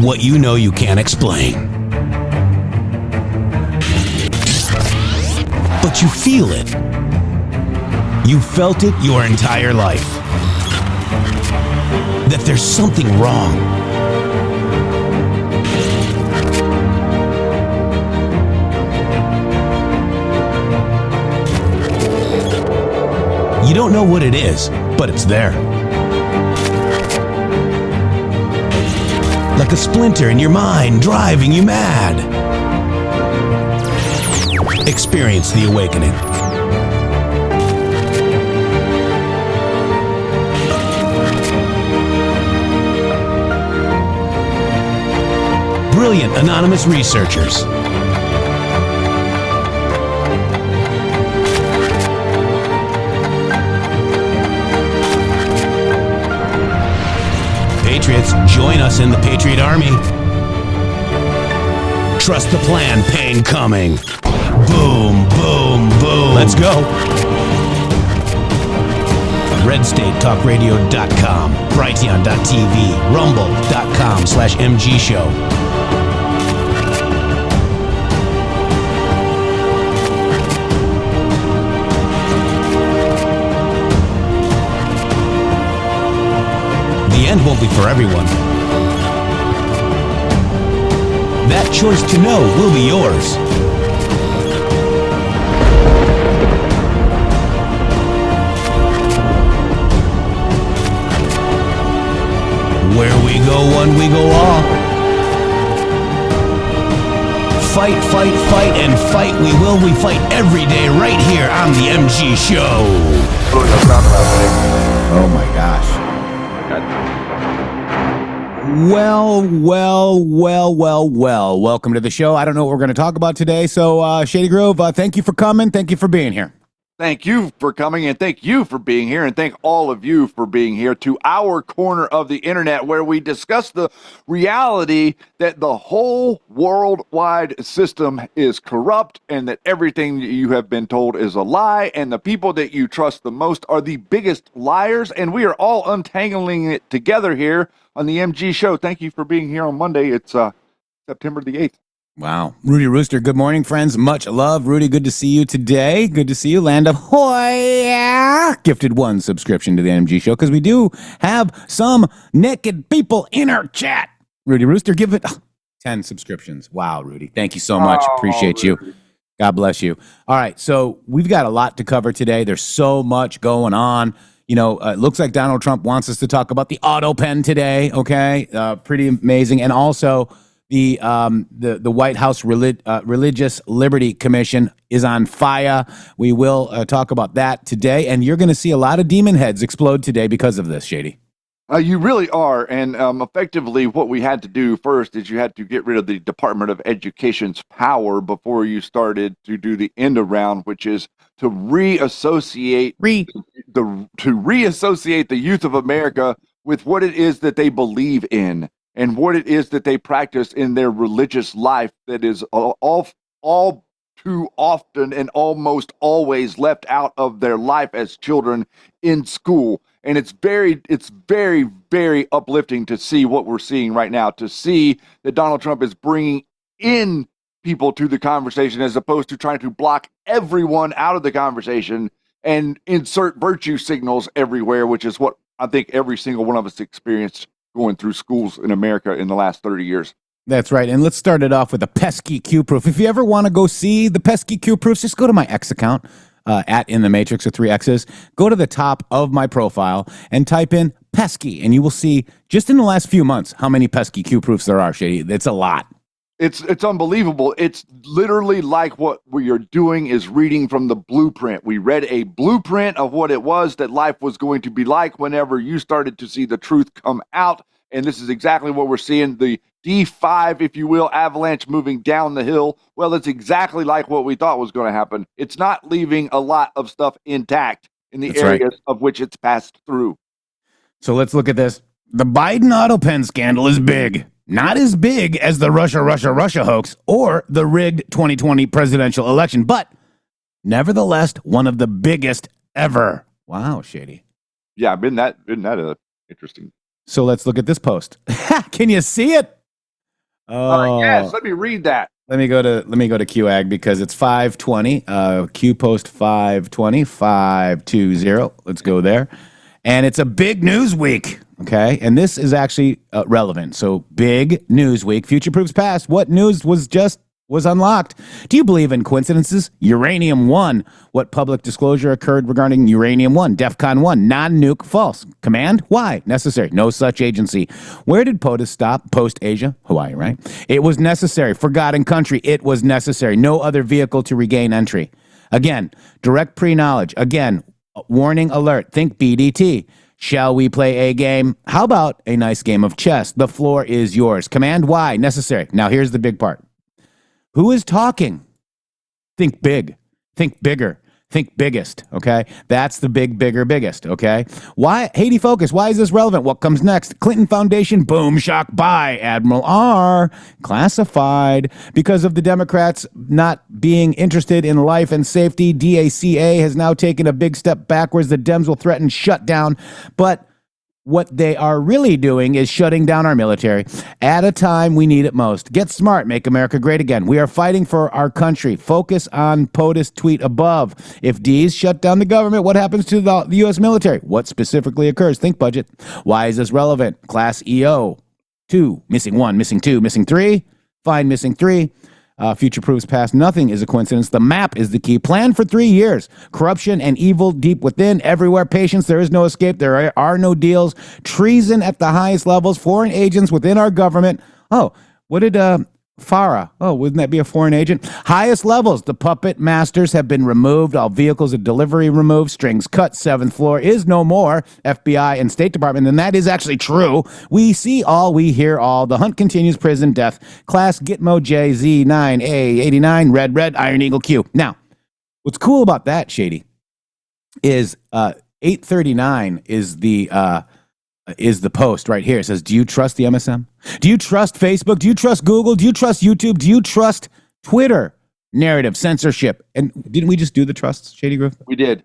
What you know you can't explain. But you feel it. You felt it your entire life. That there's something wrong. You don't know what it is, but it's there. Like a splinter in your mind, driving you mad. Experience the awakening. Brilliant anonymous researchers. Patriots, join us in the Patriot Army. Trust the plan, pain coming. Boom, boom, boom. Let's go. RedStateTalkRadio.com, Brighteon.tv, Rumble.com/MG Show. The end won't be for everyone. That choice to know will be yours. Where we go one, we go all. Fight, fight, fight, and fight we will. We fight every day right here on the MG Show. Oh my gosh. Well. Welcome to the show. I don't know what we're going to talk about today. So, Shady Grove, thank you for coming. Thank you for being here. Thank you for coming, and thank you for being here, and thank all of you for being here to our corner of the internet where we discuss the reality that the whole worldwide system is corrupt and that everything that you have been told is a lie, and the people that you trust the most are the biggest liars, and we are all untangling it together here on the MG Show. Thank you for being here on Monday. It's September the 8th. Wow. Rudy Rooster, good morning, friends. Much love. Rudy, good to see you today. Good to see you. Land of Hoya gifted 1 subscription to the MG Show because we do have some naked people in our chat. Rudy Rooster, give it 10 subscriptions. Wow, Rudy. Thank you so much. Appreciate you. God bless you. All right, so we've got a lot to cover today. There's so much going on. You know, it looks like Donald Trump wants us to talk about the autopen today, okay? Pretty amazing. And also, the White House Religious Liberty Commission is on fire. We will talk about that today, and you're going to see a lot of demon heads explode today because of this, Shady. You really are, and effectively what we had to do first is you had to get rid of the Department of Education's power before you started to do the end around, which is to reassociate the youth of America with what it is that they believe in and what it is that they practice in their religious life that is all too often and almost always left out of their life as children in school. And it's very, very uplifting to see what we're seeing right now, to see that Donald Trump is bringing in people to the conversation as opposed to trying to block everyone out of the conversation and insert virtue signals everywhere, which is what I think every single one of us experienced going through schools in America in the last 30 years. That's right. And let's start it off with a pesky Q proof. If you ever want to go see the pesky Q proofs, just go to my X account. At In the Matrix with 3 X's, go to the top of my profile and type in pesky, and you will see just in the last few months how many pesky Q proofs there are, Shady. It's a lot. It's unbelievable. It's literally like what we are doing is reading from the blueprint. We read a blueprint of what it was that life was going to be like whenever you started to see the truth come out. And this is exactly what we're seeing, the D5, if you will, avalanche moving down the hill. Well, it's exactly like what we thought was going to happen. It's not leaving a lot of stuff intact in the areas of which it's passed through. So let's look at this. The Biden autopen scandal is big. Not as big as the Russia hoax or the rigged 2020 presidential election, but Nevertheless, one of the biggest ever. Wow, Shady. Yeah, been that interesting. So let's look at this post. Can you see it? Yes, let me read that. Let me go to QAG because it's 520. Q post 520, 520. Let's go there. And it's a big news week. Okay. And this is actually relevant. So big news week. Future proofs past. What news was unlocked? Do you believe in coincidences? Uranium 1. What public disclosure occurred regarding Uranium 1? DEFCON 1. Non-nuke false. Command? Why? Necessary. No such agency. Where did POTUS stop? Post-Asia? Hawaii, right? It was necessary. Forgotten country. It was necessary. No other vehicle to regain entry. Again, direct pre-knowledge. Again, warning alert. Think BDT. Shall we play a game? How about a nice game of chess? The floor is yours. Command? Why? Necessary. Now here's the big part. Who is talking? Think big. Think bigger. Think biggest. Okay? That's the big, bigger, biggest. Okay? Why? Haiti Focus. Why is this relevant? What comes next? Clinton Foundation. Boom. Shock. Buy. Admiral R. Classified. Because of the Democrats not being interested in life and safety, DACA has now taken a big step backwards. The Dems will threaten shutdown. But what they are really doing is shutting down our military at a time we need it most. Get smart. Make America great again. We are fighting for our country. Focus on POTUS tweet above. If D's shut down the government, what happens to the U.S. military? What specifically occurs? Think budget. Why is this relevant? Class EO. 2. Missing 1. Missing 2. Missing 3. Find missing 3. Future proofs past. Nothing is a coincidence. The map is the key. Plan for 3 years. Corruption and evil deep within. Everywhere. Patience. There is no escape. There are no deals. Treason at the highest levels. Foreign agents within our government. Oh, what did Farah? Oh, wouldn't that be a foreign agent? Highest levels. The puppet masters have been removed. All vehicles of delivery removed. Strings cut. 7th floor is no more. FBI and State Department. And that is actually true. We see all. We hear all. The hunt continues. Prison death. Class Gitmo JZ9A89. Red. Iron Eagle Q. Now, what's cool about that, Shady, is 839 is the post right here. It says, do you trust the MSM? Do you trust Facebook? Do you trust Google? Do you trust YouTube? Do you trust Twitter? Narrative, censorship. And didn't we just do the trusts, Shady Grove? We did.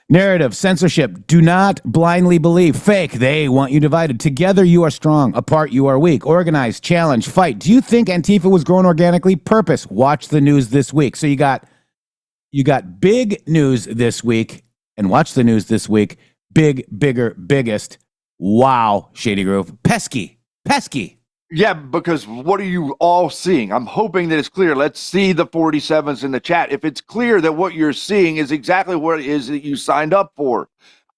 Narrative, censorship. Do not blindly believe. Fake. They want you divided. Together you are strong. Apart you are weak. Organize, challenge, fight. Do you think Antifa was grown organically? Purpose. Watch the news this week. So you got big news this week, and watch the news this week. Big, bigger, biggest. Wow, Shady Grove. Pesky. Yeah, because what are you all seeing? I'm hoping that it's clear. Let's see the 47s in the chat. If it's clear that what you're seeing is exactly what it is that you signed up for.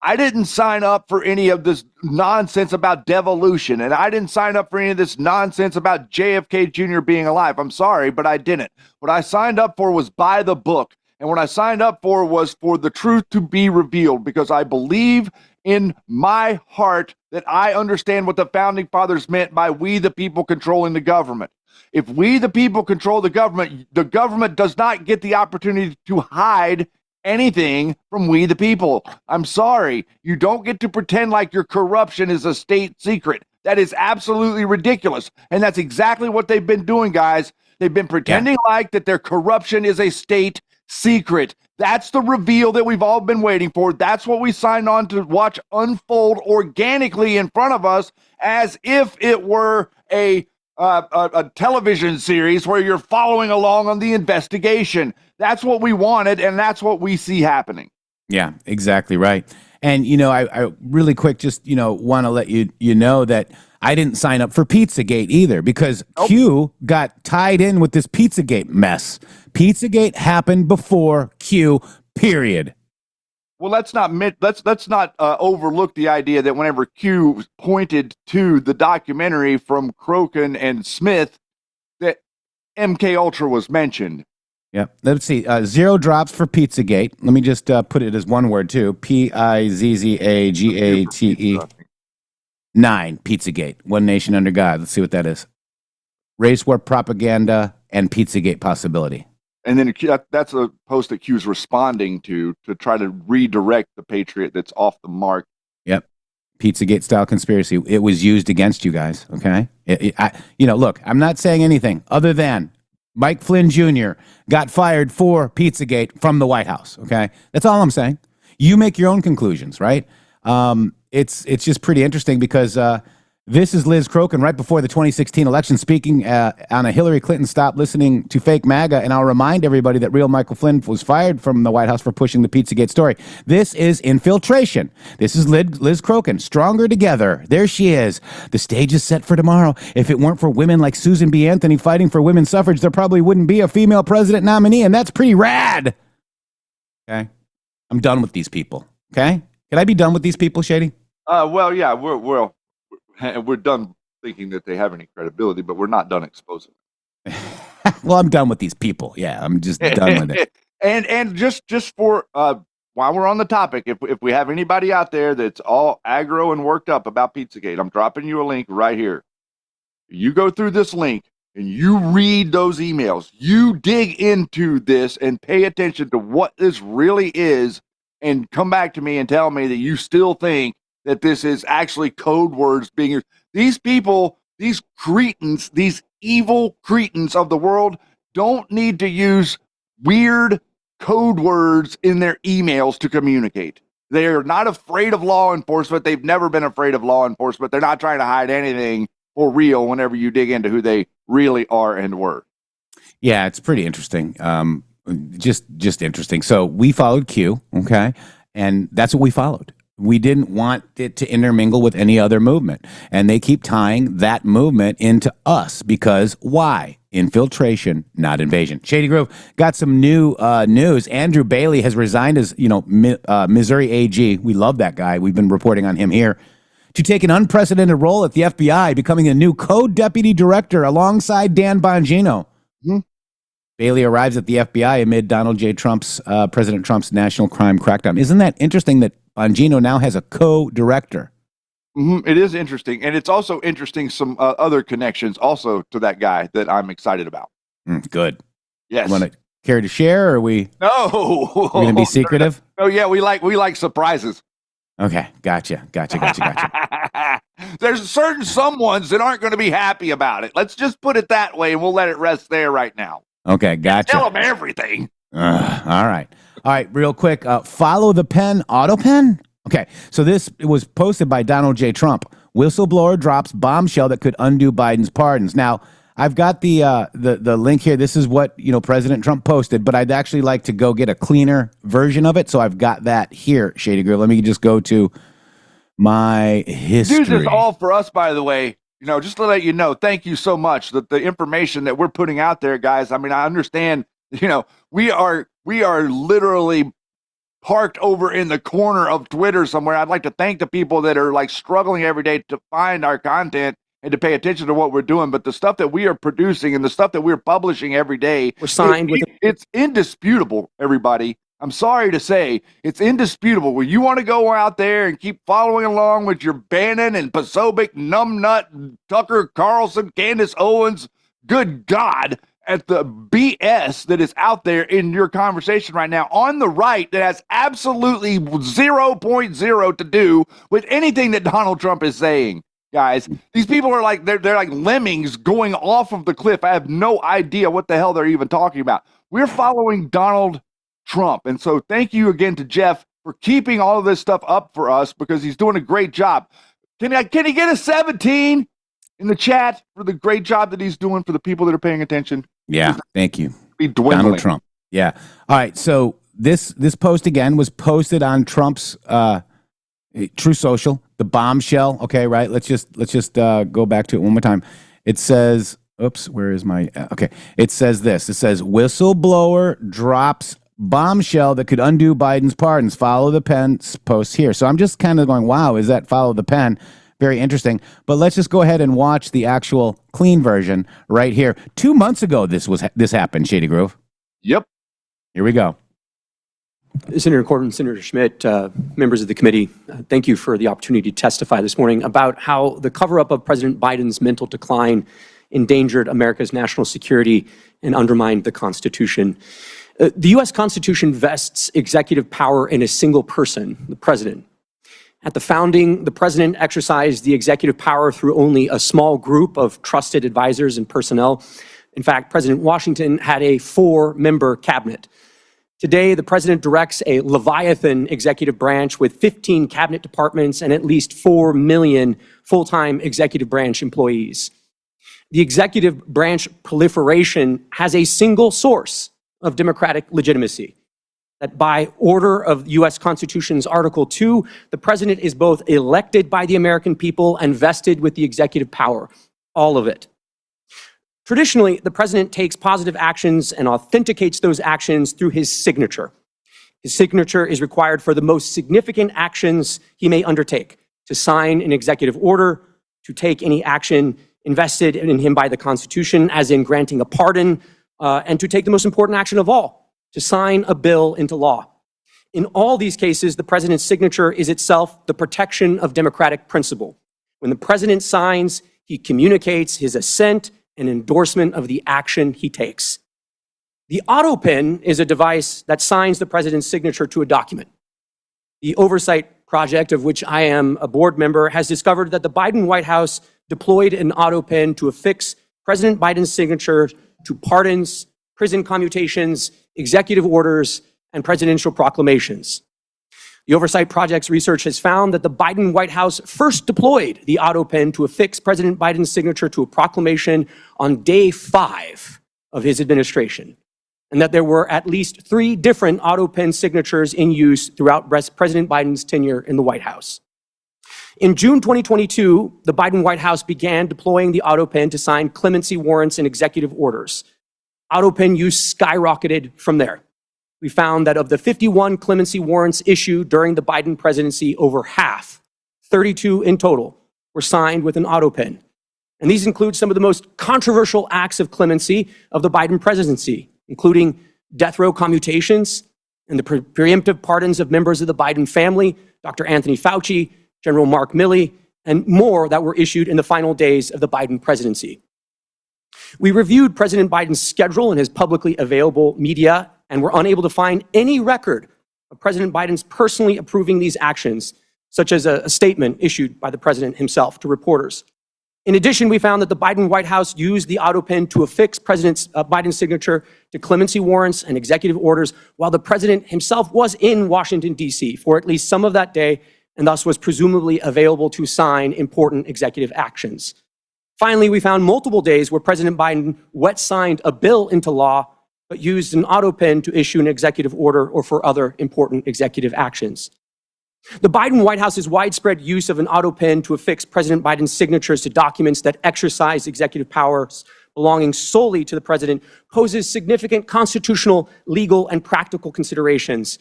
I didn't sign up for any of this nonsense about devolution, and I didn't sign up for any of this nonsense about JFK Jr. being alive. I'm sorry, but I didn't. What I signed up for was by the book. And what I signed up for was for the truth to be revealed, because I believe in my heart that I understand what the founding fathers meant by we the people controlling the government. If we the people control the government does not get the opportunity to hide anything from we the people. I'm sorry. You don't get to pretend like your corruption is a state secret. That is absolutely ridiculous. And that's exactly what they've been doing, guys. They've been pretending like that their corruption is a state secret. That's the reveal that we've all been waiting for. That's what we signed on to watch unfold organically in front of us, as if it were a television series where you're following along on the investigation. That's what we wanted, and that's what we see happening. Yeah, exactly right. And, I really quick just, want to let you know that I didn't sign up for Pizzagate either, because Q got tied in with this Pizzagate mess. Pizzagate happened before Q, period. Well, let's not overlook the idea that whenever Q pointed to the documentary from Crokin and Smith, that MK Ultra was mentioned. Yeah. Let's see. 0 drops for Pizzagate. Let me just put it as one word too. Pizzagate. 9, Pizzagate. One nation under God. Let's see what that is. Race war propaganda and Pizzagate possibility. And then that's a post that Q's responding to try to redirect the Patriot that's off the mark. Yep. Pizzagate style conspiracy. It was used against you guys. Okay. Look, I'm not saying anything other than Mike Flynn Jr. got fired for Pizzagate from the White House. Okay, that's all I'm saying. You make your own conclusions, right? It's just pretty interesting because this is Liz Crokin right before the 2016 election speaking on a Hillary Clinton stop listening to fake MAGA. And I'll remind everybody that real Michael Flynn was fired from the White House for pushing the Pizzagate story. This is infiltration. This is Liz Crokin. Stronger together. There she is. The stage is set for tomorrow. If it weren't for women like Susan B. Anthony fighting for women's suffrage, there probably wouldn't be a female president nominee. And that's pretty rad. Okay. I'm done with these people. Okay. Can I be done with these people, Shady? Well, yeah, we're done thinking that they have any credibility, but we're not done exposing them. Well, I'm done with these people. Yeah, I'm just done with it. And just for while we're on the topic, if we have anybody out there that's all aggro and worked up about Pizzagate, I'm dropping you a link right here. You go through this link and you read those emails. You dig into this and pay attention to what this really is, and come back to me and tell me that you still think that this is actually code words being used. These people, these cretins, these evil cretins of the world don't need to use weird code words in their emails to communicate. They're not afraid of law enforcement. They've never been afraid of law enforcement. They're not trying to hide anything for real whenever you dig into who they really are and were. Yeah, it's pretty interesting. Just interesting. So we followed Q, okay? And that's what we followed. We didn't want it to intermingle with any other movement. And they keep tying that movement into us because why? Infiltration, not invasion. Shady Grove got some new news. Andrew Bailey has resigned as, Missouri AG. We love that guy. We've been reporting on him here. To take an unprecedented role at the FBI, becoming a new co-deputy director alongside Dan Bongino. Mm-hmm. Bailey arrives at the FBI amid President Trump's national crime crackdown. Isn't that interesting that Bongino now has a co-director? Mm-hmm. It is interesting. And it's also interesting some other connections also to that guy that I'm excited about. Good. Yes. Want to care to share, or are we? No. We're going to be secretive? Oh, yeah. We like surprises. Okay. Gotcha. There's certain someones that aren't going to be happy about it. Let's just put it that way, and we'll let it rest there right now. Okay, gotcha. Tell them everything. All right, real quick. Follow the pen, autopen. Okay, so this was posted by Donald J. Trump. Whistleblower drops bombshell that could undo Biden's pardons. Now, I've got the link here. This is what President Trump posted, but I'd actually like to go get a cleaner version of it. So I've got that here, Shady Girl. Let me just go to my history. This is all for us, by the way. Just to let you know, thank you so much that the information that we're putting out there, guys. I mean, I understand, we are literally parked over in the corner of Twitter somewhere. I'd like to thank the people that are struggling every day to find our content and to pay attention to what we're doing. But the stuff that we are producing and the stuff that we're publishing every day, we're signed with it's indisputable, everybody. I'm sorry to say, it's indisputable. When you want to go out there and keep following along with your Bannon and Posobiec, Numbnut, Tucker Carlson, Candace Owens, good God, at the BS that is out there in your conversation right now on the right that has absolutely 0.0 to do with anything that Donald Trump is saying. Guys, these people are they're like lemmings going off of the cliff. I have no idea what the hell they're even talking about. We're following Donald Trump. And so thank you again to Jeff for keeping all of this stuff up for us because he's doing a great job. Can he get a 17 in the chat for the great job that he's doing for the people that are paying attention? Yeah, thank you. Donald Trump. Yeah. All right. So this post again was posted on Trump's True Social, the bombshell. Okay, right. Let's just go back to it one more time. It says, oops, where is my okay. It says this. It says whistleblower drops bombshell that could undo Biden's pardons. Follow the pen post here. So I'm just kind of going, wow, is that follow the pen? Very interesting. But let's just go ahead and watch the actual clean version right here. 2 months ago, this happened, Shady Grove. Yep. Here we go. Senator Corbin, Senator Schmidt, members of the committee, thank you for the opportunity to testify this morning about how the cover-up of President Biden's mental decline endangered America's national security and undermined the Constitution. The U.S. Constitution vests executive power in a single person, the president. At the founding, the president exercised the executive power through only a small group of trusted advisors and personnel In fact, President Washington had a 4-member cabinet. Today, the president directs a Leviathan executive branch with 15 cabinet departments and at least 4 million full-time executive branch employees. The executive branch proliferation has a single source of democratic legitimacy, that by order of U.S. Constitution's Article 2, the president is both elected by the American people and vested with the executive power, all of it. Traditionally, the president takes positive actions and authenticates those actions through his signature. His signature is required for the most significant actions he may undertake: to sign an executive order, to take any action invested in him by the Constitution, as in granting a pardon, and to take the most important action of all, to sign a bill into law. In all these cases, the president's signature is itself the protection of democratic principle. When the president signs, he communicates his assent and endorsement of the action he takes. The autopen is a device that signs the president's signature to a document. The Oversight Project, of which I am a board member, has discovered that the Biden White House deployed an autopen to affix President Biden's signature to pardons, prison commutations, executive orders, and presidential proclamations. The Oversight Project's research has found that the Biden White House first deployed the autopen to affix President Biden's signature to a proclamation on day 5 of his administration, and that there were at least 3 different autopen signatures in use throughout President Biden's tenure in the White House. In June 2022, the Biden White House began deploying the autopen to sign clemency warrants and executive orders. Autopen use skyrocketed from there. We found that of the 51 clemency warrants issued during the Biden presidency, over half, 32 in total, were signed with an autopen. And these include some of the most controversial acts of clemency of the Biden presidency, including death row commutations and the preemptive pardons of members of the Biden family, Dr. Anthony Fauci, General Mark Milley, and more that were issued in the final days of the Biden presidency. We reviewed President Biden's schedule and his publicly available media and were unable to find any record of President Biden's personally approving these actions, such as a statement issued by the president himself to reporters. In addition, we found that the Biden White House used the autopen to affix President Biden's signature to clemency warrants and executive orders while the president himself was in Washington, D.C. for at least some of that day, and thus was presumably available to sign important executive actions. Finally, we found multiple days where President Biden wet-signed a bill into law, but used an autopen to issue an executive order or for other important executive actions. The Biden White House's widespread use of an autopen to affix President Biden's signatures to documents that exercise executive powers belonging solely to the president poses significant constitutional, legal, and practical considerations.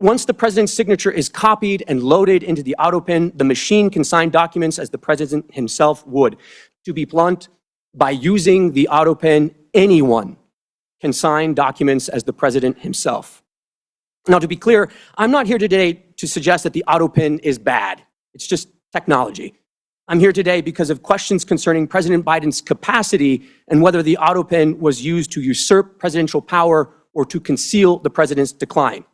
Once the president's signature is copied and loaded into the autopen, the machine can sign documents as the president himself would. To be blunt, by using the autopen, anyone can sign documents as the president himself. Now, to be clear, I'm not here today to suggest that the autopen is bad. It's just technology. I'm here today because of questions concerning President Biden's capacity and whether the autopen was used to usurp presidential power or to conceal the president's decline.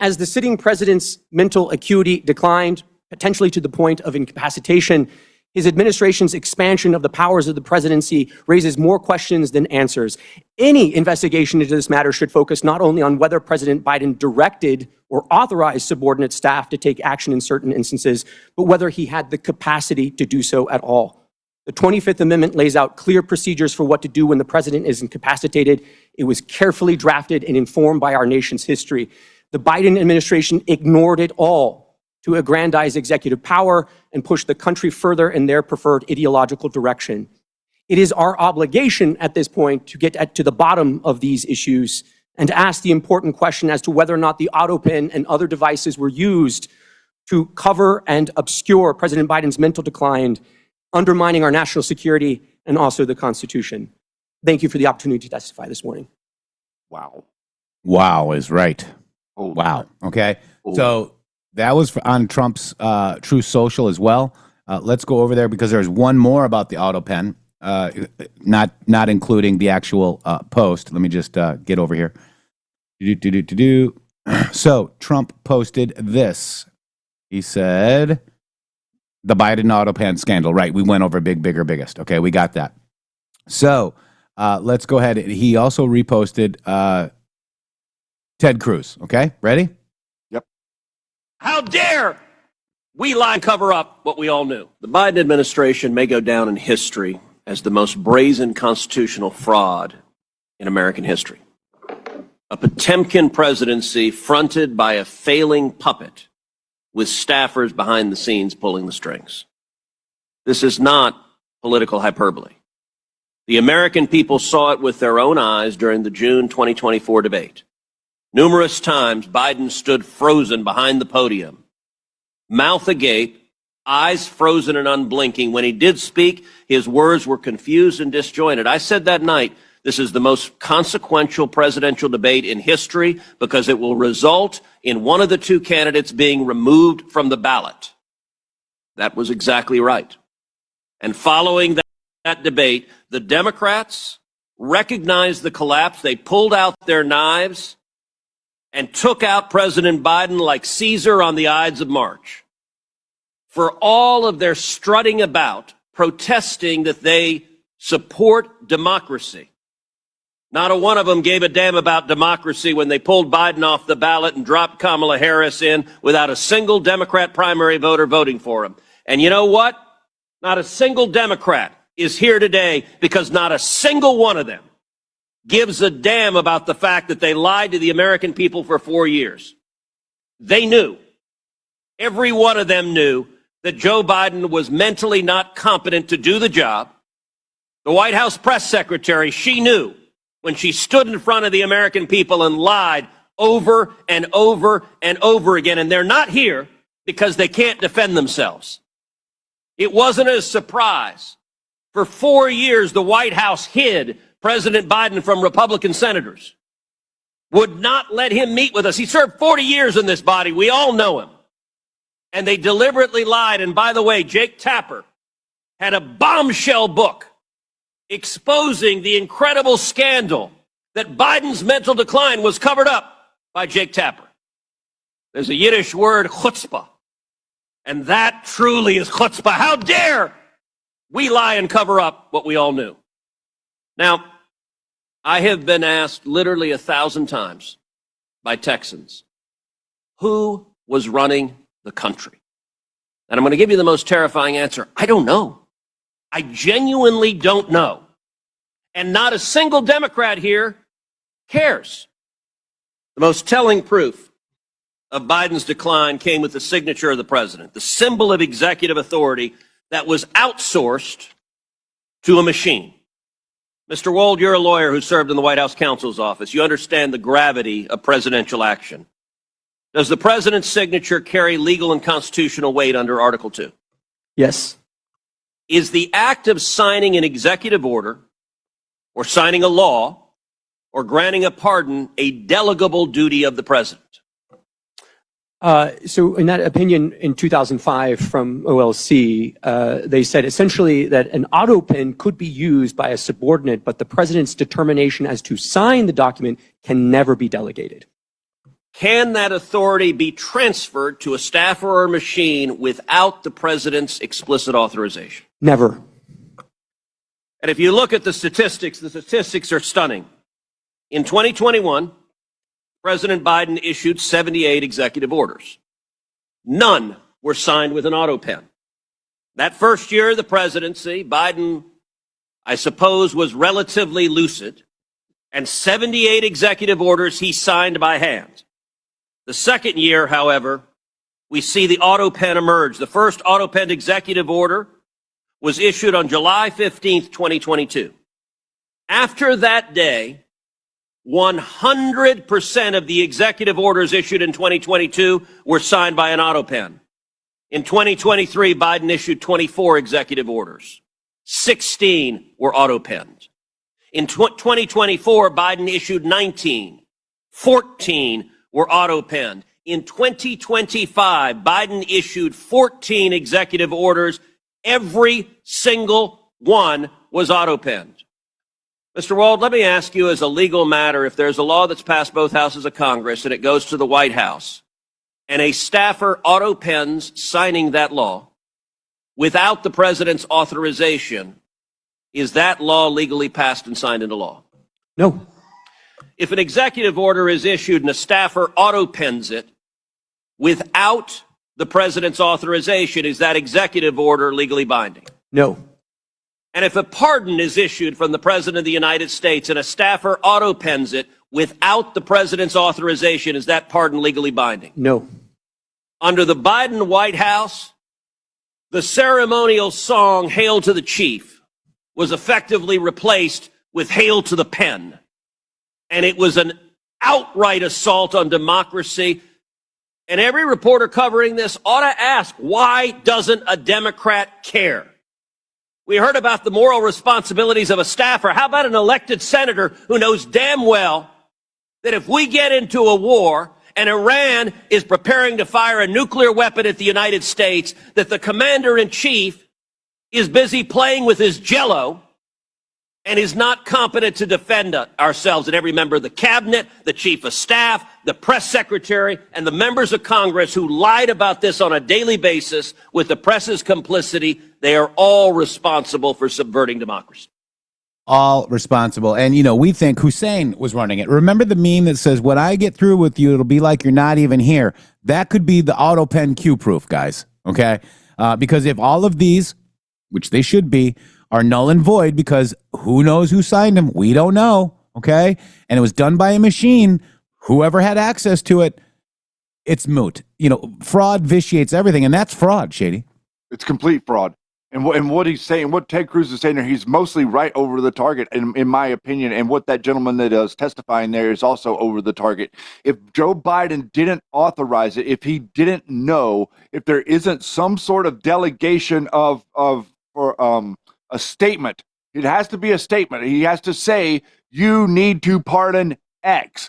As the sitting president's mental acuity declined, potentially to the point of incapacitation, his administration's expansion of the powers of the presidency raises more questions than answers. Any investigation into this matter should focus not only on whether President Biden directed or authorized subordinate staff to take action in certain instances, but whether he had the capacity to do so at all. The 25th Amendment lays out clear procedures for what to do when the president is incapacitated. It was carefully drafted and informed by our nation's history. The Biden administration ignored it all to aggrandize executive power and push the country further in their preferred ideological direction. It is our obligation at this point to get to the bottom of these issues and to ask the important question as to whether or not the autopen and other devices were used to cover and obscure President Biden's mental decline, undermining our national security and also the Constitution. Thank you for the opportunity to testify this morning. Wow. Wow is right. Oh, Wow. Okay. Oh. So that was on Trump's Truth Social as well. Let's go over there because there's one more about the autopen, not including the actual post. Let me just get over here. So Trump posted this. He said, the Biden autopen scandal. Right. We went over big, bigger, biggest. Okay. We got that. So Let's go ahead. He also reposted Ted Cruz. Okay, ready? Yep. How dare we lie and cover up what we all knew? The Biden administration may go down in history as the most brazen constitutional fraud in American history. A Potemkin presidency fronted by a failing puppet with staffers behind the scenes pulling the strings. This is not political hyperbole. The American people saw it with their own eyes during the June 2024 debate. Numerous times, Biden stood frozen behind the podium, mouth agape, eyes frozen and unblinking. When he did speak, his words were confused and disjointed. I said that night, this is the most consequential presidential debate in history because it will result in one of the two candidates being removed from the ballot. That was exactly right. And following that debate, the Democrats recognized the collapse. They pulled out their knives and took out President Biden like Caesar on the Ides of March. For all of their strutting about, protesting that they support democracy, not a one of them gave a damn about democracy when they pulled Biden off the ballot and dropped Kamala Harris in without a single Democrat primary voter voting for him. And you know what? Not a single Democrat is here today because not a single one of them gives a damn about the fact that they lied to the American people for 4 years. They knew. Every one of them knew that Joe Biden was mentally not competent to do the job. The White House press secretary, she knew when she stood in front of the American people and lied over and over and over again. And they're not here because they can't defend themselves. It wasn't a surprise. For 4 years, the White House hid President Biden from Republican senators, would not let him meet with us. He served 40 years in this body. We all know him. And they deliberately lied. And by the way, Jake Tapper had a bombshell book exposing the incredible scandal that Biden's mental decline was covered up by Jake Tapper. There's a Yiddish word, chutzpah. And that truly is chutzpah. How dare we lie and cover up what we all knew? Now, I have been asked literally 1,000 times by Texans, who was running the country? And I'm going to give you the most terrifying answer. I don't know. I genuinely don't know. And not a single Democrat here cares. The most telling proof of Biden's decline came with the signature of the president, the symbol of executive authority that was outsourced to a machine. Mr. Wold, you're a lawyer who served in the White House counsel's office. You understand the gravity of presidential action. Does the president's signature carry legal and constitutional weight under Article 2? Yes. Is the act of signing an executive order or signing a law or granting a pardon a delegable duty of the president? So in that opinion in 2005 from OLC, they said essentially that an autopen could be used by a subordinate, but the president's determination as to sign the document can never be delegated. Can that authority be transferred to a staffer or machine without the president's explicit authorization? Never. And if you look at the statistics are stunning. In 2021, President Biden issued 78 executive orders. None were signed with an autopen. That first year of the presidency, Biden, I suppose, was relatively lucid, and 78 executive orders he signed by hand. The second year, however, we see the autopen emerge. The first autopen executive order was issued on July 15th, 2022. After that day, 100% of the executive orders issued in 2022 were signed by an autopen. In 2023, Biden issued 24 executive orders. 16 were autopenned. In 2024, Biden issued 19. 14 were autopenned. In 2025, Biden issued 14 executive orders. Every single one was autopenned. Mr. Wald, let me ask you as a legal matter, if there's a law that's passed both houses of Congress and it goes to the White House, and a staffer autopens signing that law without the president's authorization, is that law legally passed and signed into law? No. If an executive order is issued and a staffer autopens it without the president's authorization, is that executive order legally binding? No. And if a pardon is issued from the President of the United States and a staffer autopens it without the President's authorization, is that pardon legally binding? No. Under the Biden White House, the ceremonial song, Hail to the Chief, was effectively replaced with Hail to the Pen. And it was an outright assault on democracy. And every reporter covering this ought to ask, why doesn't a Democrat care? We heard about the moral responsibilities of a staffer. How about an elected senator who knows damn well that if we get into a war and Iran is preparing to fire a nuclear weapon at the United States, that the commander-in-chief is busy playing with his jello and is not competent to defend ourselves, and every member of the cabinet, the chief of staff, the press secretary, and the members of Congress who lied about this on a daily basis with the press's complicity, they are all responsible for subverting democracy. All responsible. And, you know, we think Hussein was running it. Remember the meme that says, when I get through with you, it'll be like you're not even here. That could be the autopen Q-proof, guys, okay? Because if all of these, which they should be, are null and void, because who knows who signed them? We don't know, okay? And it was done by a machine. Whoever had access to it, it's moot. You know, fraud vitiates everything, and that's fraud, Shady. It's complete fraud. And what he's saying, what Ted Cruz is saying there, he's mostly right over the target, in my opinion. And what that gentleman that is testifying there is also over the target. If Joe Biden didn't authorize it, if he didn't know, if there isn't some sort of delegation of a statement, it has to be a statement. He has to say, you need to pardon X.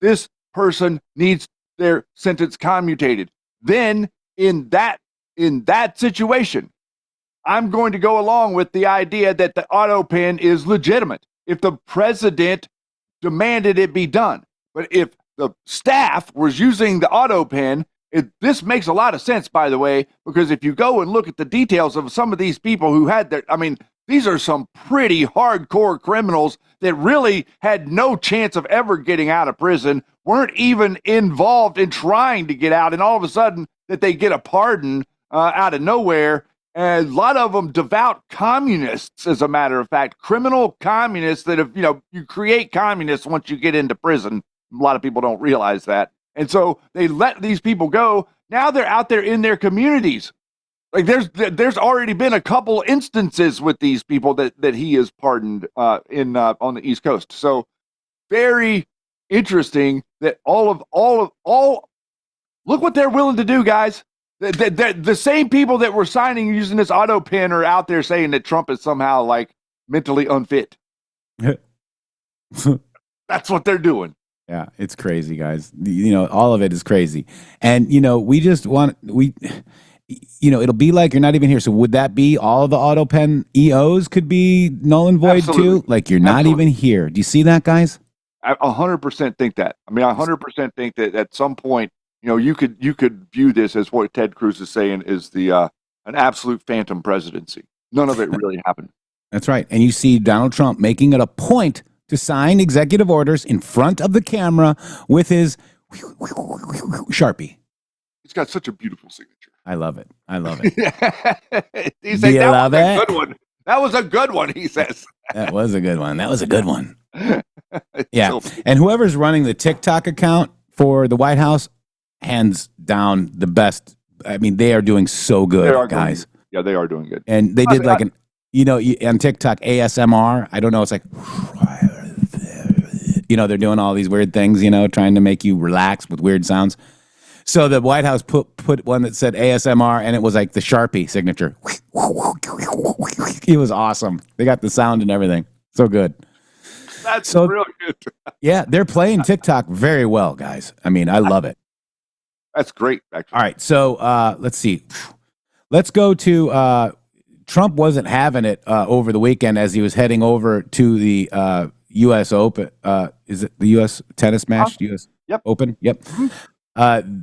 This person needs their sentence commutated. Then in that situation, I'm going to go along with the idea that the autopen is legitimate if the president demanded it be done. But if the staff was using the autopen, this makes a lot of sense, by the way, because if you go and look at the details of some of these people who had their, I mean, these are some pretty hardcore criminals that really had no chance of ever getting out of prison, weren't even involved in trying to get out, and all of a sudden that they get a pardon out of nowhere. And a lot of them devout communists, as a matter of fact, criminal communists that have, you create communists once you get into prison. A lot of people don't realize that. And so they let these people go. Now they're out there in their communities. Like there's already been a couple instances with these people that he has pardoned on the East Coast. So very interesting that all look what they're willing to do, guys. The same people that were signing using this auto pen are out there saying that Trump is somehow like mentally unfit. That's what they're doing. Yeah, it's crazy, guys. All of it is crazy. And, we just want, it'll be like you're not even here. So would that be all the auto pen EOs could be null and void too? Like you're not even here. Do you see that, guys? I 100% think that. I mean, I 100% think that at some point, you could view this as what Ted Cruz is saying is an absolute phantom presidency. None of it really happened. That's right. And you see Donald Trump making it a point to sign executive orders in front of the camera with his Sharpie. He's got such a beautiful signature. I love it. He's saying that was a good one. That was a good one, he says. That was a good one. Yeah. And whoever's running the TikTok account for the White House, hands down the best. I mean, they are doing so good, guys. Yeah, they are doing good. And they did on TikTok, ASMR. I don't know. It's like, they're doing all these weird things, trying to make you relax with weird sounds. So the White House put one that said ASMR, and it was like the Sharpie signature. It was awesome. They got the sound and everything. So good. That's real good. Yeah, they're playing TikTok very well, guys. I mean, I love it. That's great, actually. All right, so let's see. Let's go to Trump wasn't having it over the weekend as he was heading over to the U.S. Open. Is it the U.S. tennis match? U.S. Open? Yep. Mm-hmm.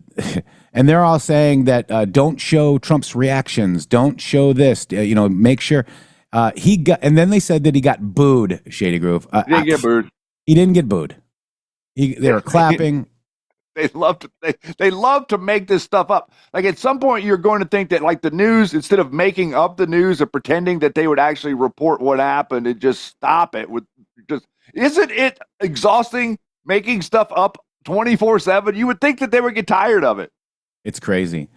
And they're all saying that don't show Trump's reactions. Don't show this. Make sure. And then they said that he got booed, Shady Groove. Didn't get booed. He didn't get booed. They were clapping. They love to make this stuff up. Like at some point, you're going to think that like the news, instead of making up the news or pretending that they would actually report what happened and just stop it with just, isn't it exhausting making stuff up 24/7? You would think that they would get tired of it. It's crazy.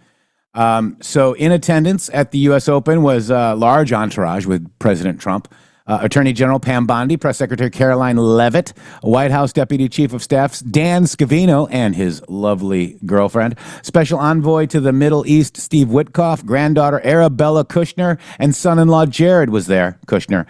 So in attendance at the U.S. Open was a large entourage with President Trump. Attorney General Pam Bondi, Press Secretary Caroline Leavitt, White House Deputy Chief of Staff Dan Scavino and his lovely girlfriend, Special Envoy to the Middle East Steve Witkoff, granddaughter Arabella Kushner, and son-in-law Jared was there, Kushner.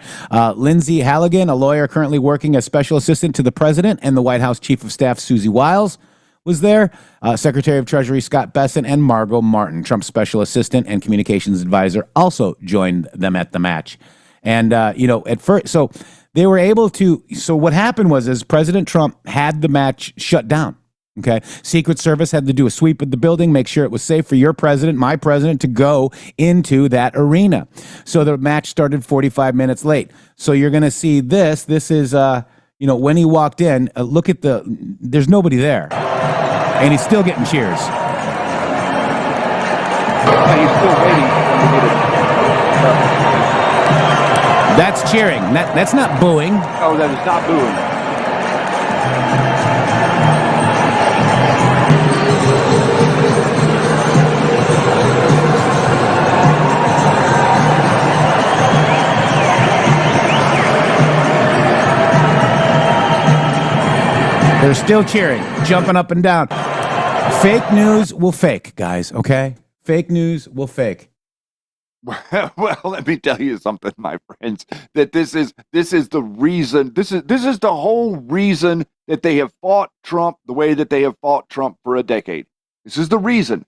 Lindsay Halligan, a lawyer currently working as Special Assistant to the President, and the White House Chief of Staff Susie Wiles was there. Secretary of Treasury Scott Bessent and Margot Martin, Trump's Special Assistant and Communications Advisor, also joined them at the match. And, at first, so they were able to, so what happened was, as President Trump had the match shut down, okay, Secret Service had to do a sweep of the building, make sure it was safe for your president, my president, to go into that arena. So the match started 45 minutes late. So you're going to see this. This is, when he walked in, look at there's nobody there. And he's still getting cheers. Yeah, he's still waiting to get it. That's cheering. That's not booing. Oh, that is not booing. They're still cheering, jumping up and down. Fake news will fake, guys, okay? Fake news will fake. Well, let me tell you something, my friends, that this is the reason, this is the whole reason that they have fought Trump the way that they have fought Trump for a decade. This is the reason,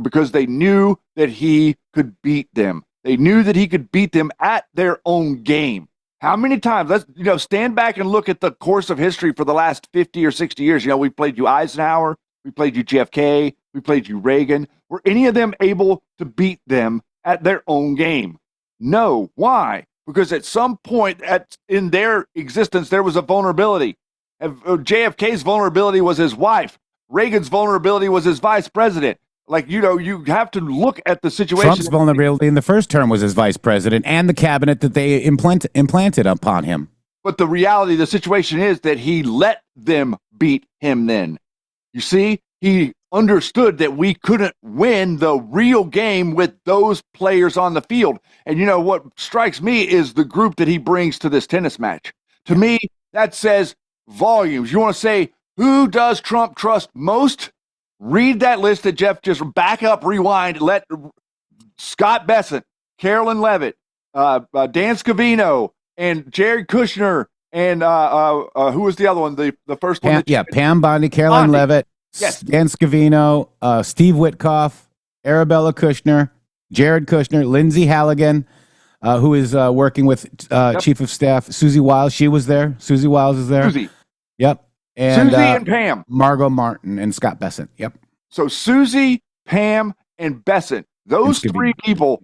because they knew that he could beat them. They knew that he could beat them at their own game. How many times, let's stand back and look at the course of history for the last 50 or 60 years. We played you Eisenhower, we played you JFK, we played you Reagan. Were any of them able to beat them at their own game? No. Why? Because at some point in their existence, there was a vulnerability. JFK's vulnerability was his wife. Reagan's vulnerability was his vice president. You have to look at the situation. Trump's vulnerability in the first term was his vice president and the cabinet that they implanted upon him. But the reality of the situation is that he let them beat him then. You see, he understood that we couldn't win the real game with those players on the field. And what strikes me is the group that he brings to this tennis match. To me, that says volumes. You want to say, who does Trump trust most? Read that list that Jeff just back up, rewind, let Scott Bessent, Carolyn Leavitt, Dan Scavino, and Jared Kushner, and who was the other one? The first one? Pam Bondi, Caroline Leavitt. Yes. Dan Scavino, Steve Witkoff, Arabella Kushner, Jared Kushner, Lindsay Halligan, who is working with Chief of Staff Susie Wiles. She was there. Susie Wiles is there. Susie. Yep. And Susie and Pam. Margot Martin and Scott Bessent. Yep. So Susie, Pam, and Bessent. Those three people,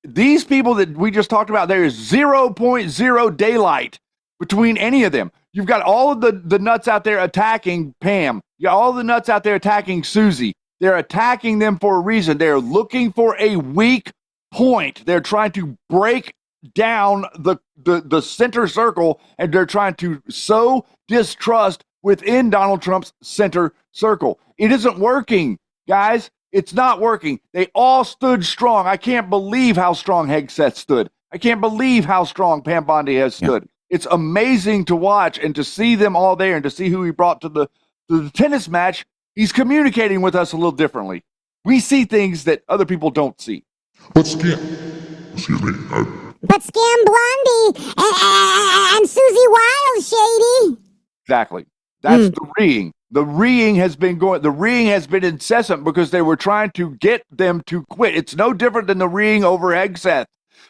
these people that we just talked about, there is 0.0 daylight between any of them. You've got all of the nuts out there attacking Pam. You got all the nuts out there attacking Susie. They're attacking them for a reason. They're looking for a weak point. They're trying to break down the center circle, and they're trying to sow distrust within Donald Trump's center circle. It isn't working, guys. It's not working. They all stood strong. I can't believe how strong Hegseth stood. I can't believe how strong Pam Bondi has stood. Yeah. It's amazing to watch and to see them all there and to see who he brought to the tennis match. He's communicating with us a little differently. We see things that other people don't see. But Scam Blondie and Susie Wiles, Shady. Exactly. That's the reeing. The reeing has been incessant because they were trying to get them to quit. It's no different than the reeing over Hegseth.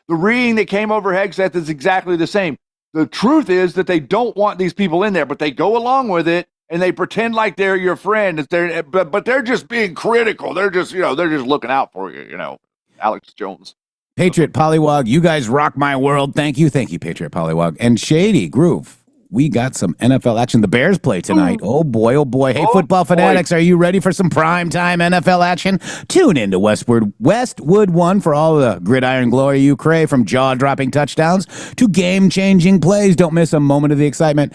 The reeing that came over Hegseth is exactly the same. The truth is that they don't want these people in there, but they go along with it and they pretend like they're your friend. But they're just being critical. They're just looking out for you, Alex Jones. Patriot Polywog, you guys rock my world. Thank you, Patriot Polywog. And Shady Groove, we got some NFL action. The Bears play tonight. Oh boy, oh boy. Hey, football fanatics, are you ready for some primetime NFL action? Tune in to Westwood 1 for all the gridiron glory you crave, from jaw-dropping touchdowns to game-changing plays. Don't miss a moment of the excitement.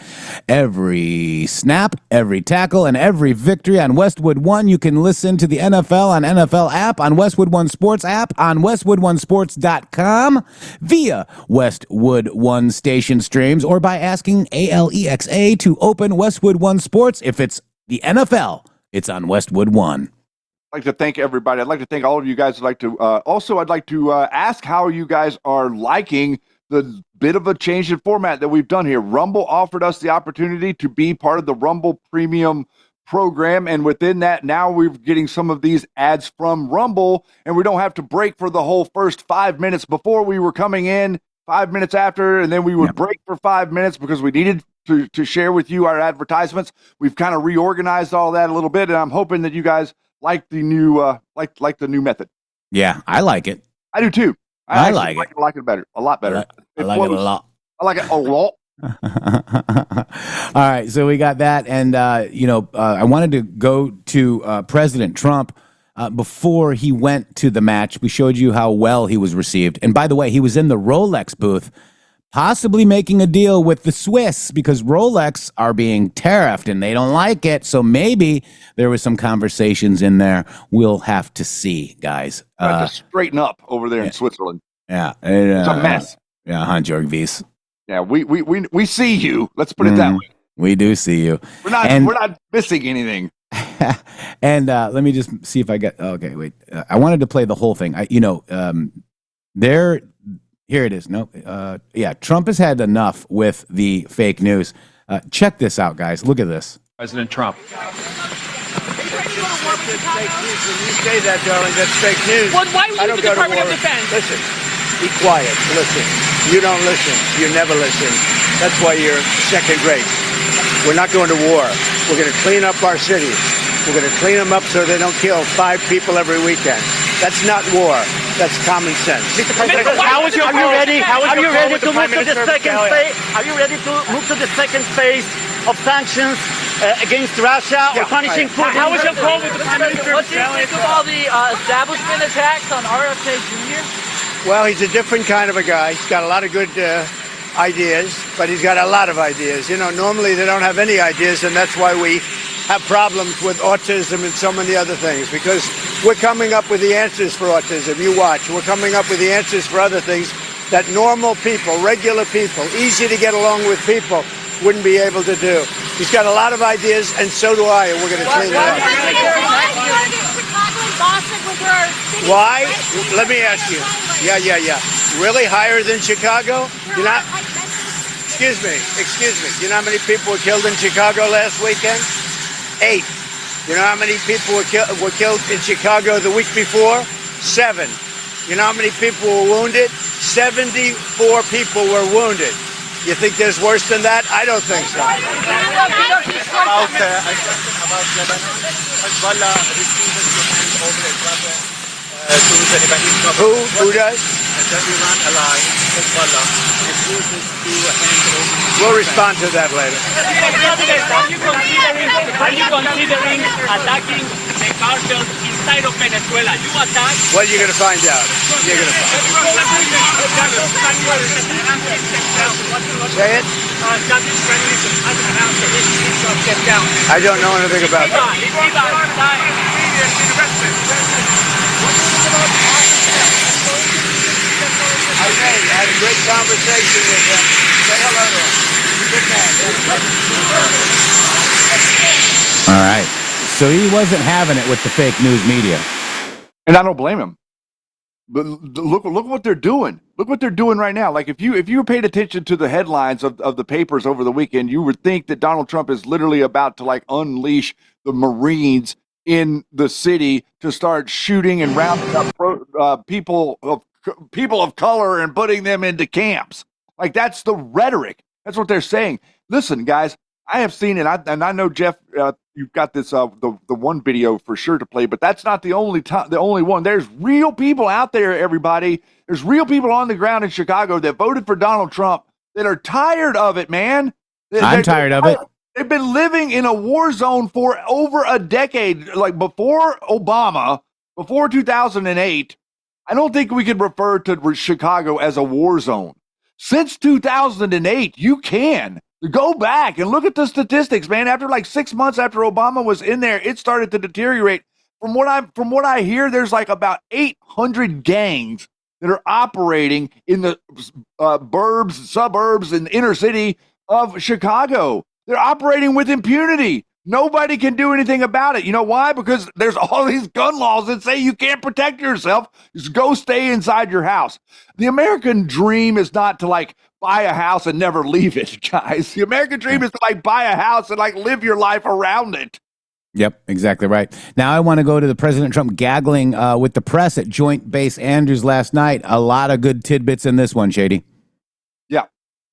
Every snap, every tackle, and every victory on Westwood 1. You can listen to the NFL on NFL app, on Westwood 1 Sports app, on westwood1sports.com, via Westwood 1 station streams, or by asking Alexa to open Westwood 1 Sports. If it's the NFL, it's on Westwood 1. I'd like to thank everybody. I'd like to thank all of you guys. I'd like to ask how you guys are liking the bit of a change in format that we've done here. Rumble offered us the opportunity to be part of the Rumble Premium program, and within that, now we're getting some of these ads from Rumble, and we don't have to break for the whole first 5 minutes. Before, we were coming in 5 minutes after, and then we would break for 5 minutes because we needed to share with you our advertisements. We've kind of reorganized all that a little bit, and I'm hoping that you guys like the new like the new method. Yeah, I like it. I do too. I like it. I like it better, a lot better. I like it a lot. I like it a lot. All right, so we got that, and I wanted to go to President Trump before he went to the match. We showed you how well he was received, and by the way, he was in the Rolex booth, possibly making a deal with the Swiss, because Rolex are being tariffed and they don't like it. So maybe there was some conversations in there. We'll have to see, guys. To straighten up over there in Switzerland. Yeah, it's a mess. Yeah, Hans-Jörg Wies. Yeah, we see you. Let's put it that way. We do see you. We're not missing anything. And let me just see if I got. Okay, wait. I wanted to play the whole thing. Here it is. No, Trump has had enough with the fake news. Check this out, guys. Look at this. President Trump. Fake news. When you say that, darling, that's fake news. Well, why would the Department of Defense? Listen, be quiet. Listen. You don't listen. You never listen. That's why you're second rate. We're not going to war. We're going to clean up our cities. We're going to clean them up so they don't kill 5 people every weekend. That's not war. That's common sense. Mr. President, are you ready to move to the second phase? Are you ready to move to the second phase of sanctions against Russia or punishing Putin? How was your call with the Prime Minister? What do you think of all the establishment attacks on RFK Jr.? Well, he's a different kind of a guy. He's got a lot of good ideas, but he's got a lot of ideas. You know, normally they don't have any ideas, and that's why we have problems with autism and so many other things, because we're coming up with the answers for autism. You watch. We're coming up with the answers for other things that normal people, regular people, easy to get along with people wouldn't be able to do. He's got a lot of ideas, and so do I, and we're going to clean it up. Why? Let me ask you. Yeah. Really? Higher than Chicago? You're not? Excuse me. You know how many people were killed in Chicago last weekend? 8. You know how many people were killed in Chicago the week before? 7. You know how many people were wounded? 74 people were wounded. You think there's worse than that? I don't think so. About Lebanon, Hezbollah refuses to hand over its weapon to the Lebanese government. Who does? The Iran ally, Hezbollah, refuses to hand over. We'll respond to that later. Are you considering attacking the cartels inside of Venezuela? You attack? Well, you're going to find out. You're going to find out. Say it. I don't know anything about that. I had a great conversation with him. Say hello to him. He's a good man. All right. So he wasn't having it with the fake news media. And I don't blame him. But look what they're doing. Look what they're doing right now. Like if you paid attention to the headlines of the papers over the weekend, you would think that Donald Trump is literally about to like unleash the Marines in the city to start shooting and rounding up people of color and putting them into camps. Like that's the rhetoric. That's what they're saying. Listen, guys, I have seen it, and I know Jeff. You've got this the one video for sure to play, but that's not the only one. There's real people out there, everybody. There's real people on the ground in Chicago that voted for Donald Trump that are tired of it, man. I'm tired of it. They've been living in a war zone for over a decade. Like before Obama, before 2008, I don't think we could refer to Chicago as a war zone. Since 2008, you can. Go back and look at the statistics, man. After like 6 months after Obama was in there, it started to deteriorate. From what I hear, there's like about 800 gangs that are operating in the burbs, suburbs, and inner city of Chicago. They're operating with impunity. Nobody can do anything about it. You know why? Because there's all these gun laws that say you can't protect yourself. Just go stay inside your house. The American dream is not to like buy a house and never leave it, guys. The American dream is to like buy a house and like live your life around it. Yep, exactly right. Now I want to go to the President Trump gaggling with the press at Joint Base Andrews last night. A lot of good tidbits in this one, Shady. Yeah.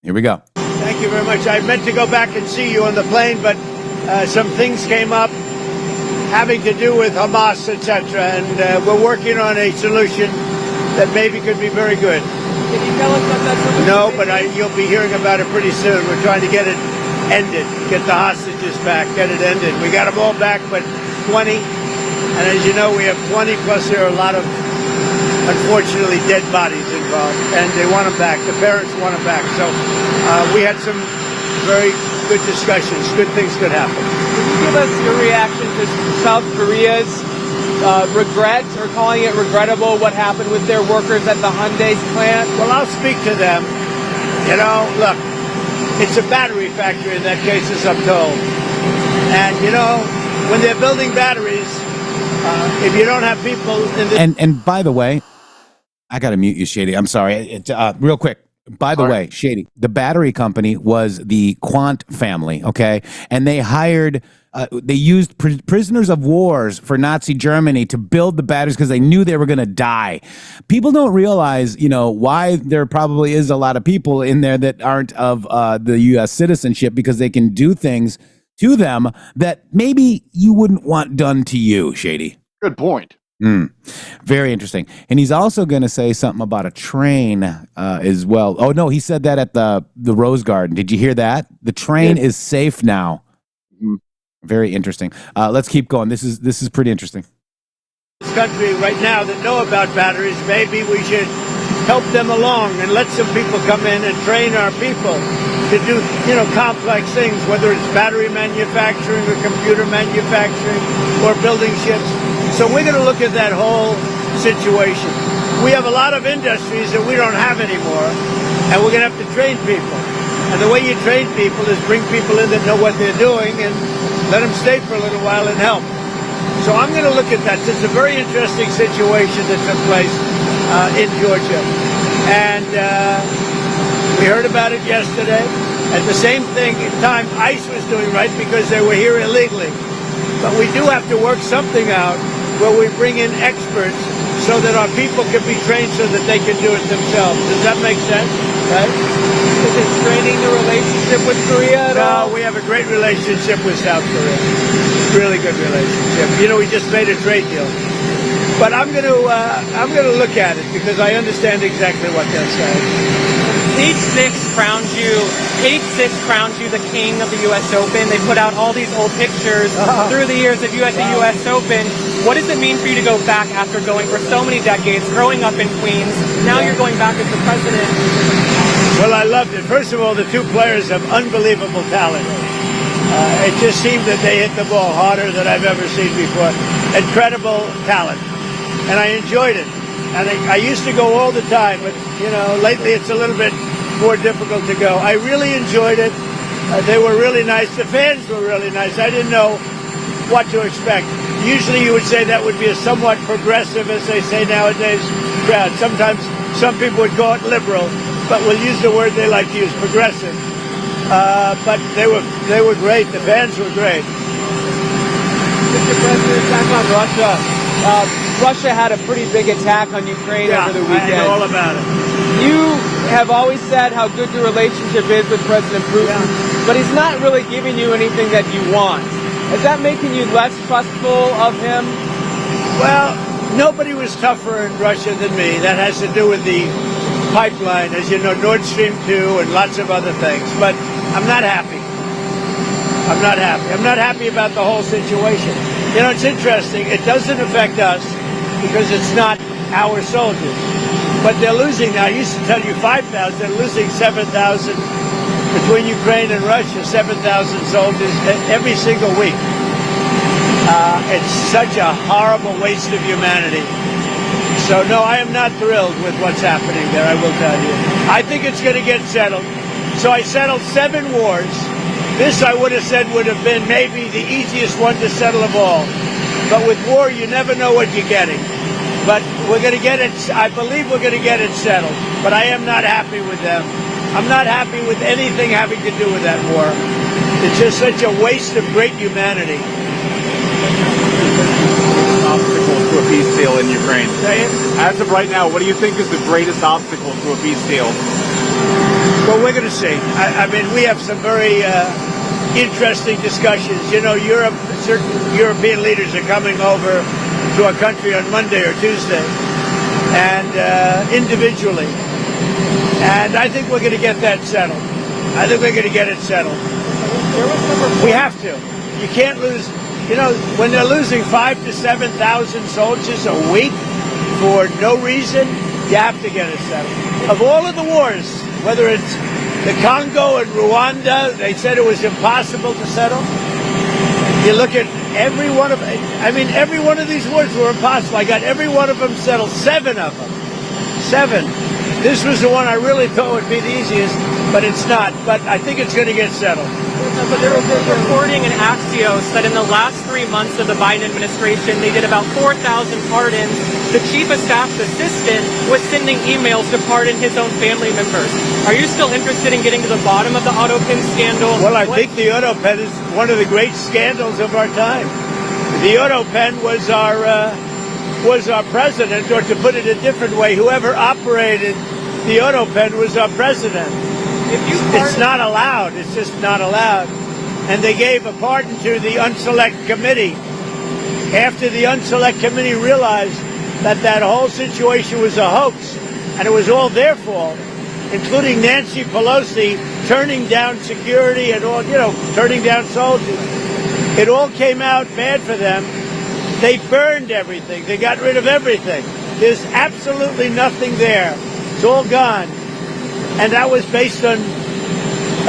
Here we go. Thank you very much. I meant to go back and see you on the plane, but some things came up having to do with Hamas, etc., and we're working on a solution that maybe could be very good. Can you tell us what that solution No, but you'll be hearing about it pretty soon. We're trying to get it ended, get the hostages back, get it ended. We got them all back, but 20, and as you know, we have 20, plus there are a lot of, unfortunately, dead bodies involved, and they want them back. The parents want them back. So we had some very good discussions. Good things could happen. Can you give us your reaction to South Korea's regret, or calling it regrettable, what happened with their workers at the Hyundai plant? Well, I'll speak to them. You know, look, it's a battery factory in that case, as I'm told. And, you know, when they're building batteries, if you don't have people in the... And by the way, I got to mute you, Shady. I'm sorry. Real quick. By the way, Shady, the battery company was the Quant family, okay? And they hired, they used prisoners of wars for Nazi Germany to build the batteries because they knew they were going to die. People don't realize, you know, why there probably is a lot of people in there that aren't of the U.S. citizenship, because they can do things to them that maybe you wouldn't want done to you, Shady. Good point. Very interesting. And he's also going to say something about a train as well. Oh, no, he said that at the Rose Garden. Did you hear that? The train is safe now. Mm-hmm. Very interesting. Let's keep going. This is pretty interesting. This country right now that know about batteries, maybe we should help them along and let some people come in and train our people to do, you know, complex things, whether it's battery manufacturing or computer manufacturing or building ships. So we're going to look at that whole situation. We have a lot of industries that we don't have anymore, and we're going to have to train people. And the way you train people is bring people in that know what they're doing and let them stay for a little while and help. So I'm going to look at that. This is a very interesting situation that took place in Georgia. And we heard about it yesterday. At the same time, ICE was doing right because they were here illegally. But we do have to work something out where we bring in experts so that our people can be trained so that they can do it themselves. Does that make sense? Right? Is it straining the relationship with Korea at all? No, we have a great relationship with South Korea. Really good relationship. You know, we just made a trade deal. But I'm going to look at it because I understand exactly what they're saying. Page 6 crowns you the king of the U.S. Open. They put out all these old pictures through the years of you at the U.S. Open. What does it mean for you to go back after going for so many decades, growing up in Queens? Now you're going back as the president. Well, I loved it. First of all, the two players have unbelievable talent. It just seemed that they hit the ball harder than I've ever seen before. Incredible talent. And I enjoyed it. And I used to go all the time, but, you know, lately it's a little bit more difficult to go. I really enjoyed it. They were really nice. The fans were really nice. I didn't know what to expect. Usually you would say that would be a somewhat progressive, as they say nowadays, crowd. Sometimes some people would call it liberal, but we'll use the word they like to use, progressive. But they were great. The fans were great. Mr. President, back on Russia. Russia had a pretty big attack on Ukraine over the weekend. I know all about it. You have always said how good your relationship is with President Putin. Yeah. but he's not really giving you anything that you want. Is that making you less trustful of him? Well, nobody was tougher in Russia than me. That has to do with the pipeline, as you know, Nord Stream 2 and lots of other things. But I'm not happy. I'm not happy. I'm not happy about the whole situation. You know, it's interesting. It doesn't affect us because it's not our soldiers. But they're losing now. I used to tell you 5,000. They're losing 7,000 between Ukraine and Russia, 7,000 soldiers every single week. It's such a horrible waste of humanity. So, no, I am not thrilled with what's happening there, I will tell you. I think it's going to get settled. So I settled 7 wars. This, I would have said, would have been maybe the easiest one to settle of all. But with war, you never know what you're getting. But we're going to get it, I believe we're going to get it settled. But I am not happy with them. I'm not happy with anything having to do with that war. It's just such a waste of great humanity. Obstacle to a peace deal in Ukraine. As of right now, what do you think is the greatest obstacle to a peace deal? Well, we're going to see. I mean, we have some very interesting discussions. You know, certain European leaders are coming over to our country on Monday or Tuesday, and individually. And I think we're going to get that settled. I think we're going to get it settled. We have to. You can't lose. You know, when they're losing 5,000 to 7,000 soldiers a week for no reason, you have to get it settled. Of all of the wars, whether it's the Congo and Rwanda, they said it was impossible to settle. You look at every one of, every one of these wars were impossible. I got every one of them settled, 7 of them. 7. This was the one I really thought would be the easiest, but it's not. But I think it's going to get settled. But there was reporting in Axios that in the last 3 months of the Biden administration, they did about 4,000 pardons. The chief of staff's assistant was sending emails to pardon his own family members. Are you still interested in getting to the bottom of the autopen scandal? Well, I think the autopen is one of the great scandals of our time. The autopen was our president, or to put it a different way, whoever operated the autopen was our president. It's not allowed. It's just not allowed. And they gave a pardon to the unselect committee after the unselect committee realized that that whole situation was a hoax and it was all their fault, including Nancy Pelosi turning down security and all, turning down soldiers. It all came out bad for them. They burned everything. They got rid of everything. There's absolutely nothing there. It's all gone. And that was based on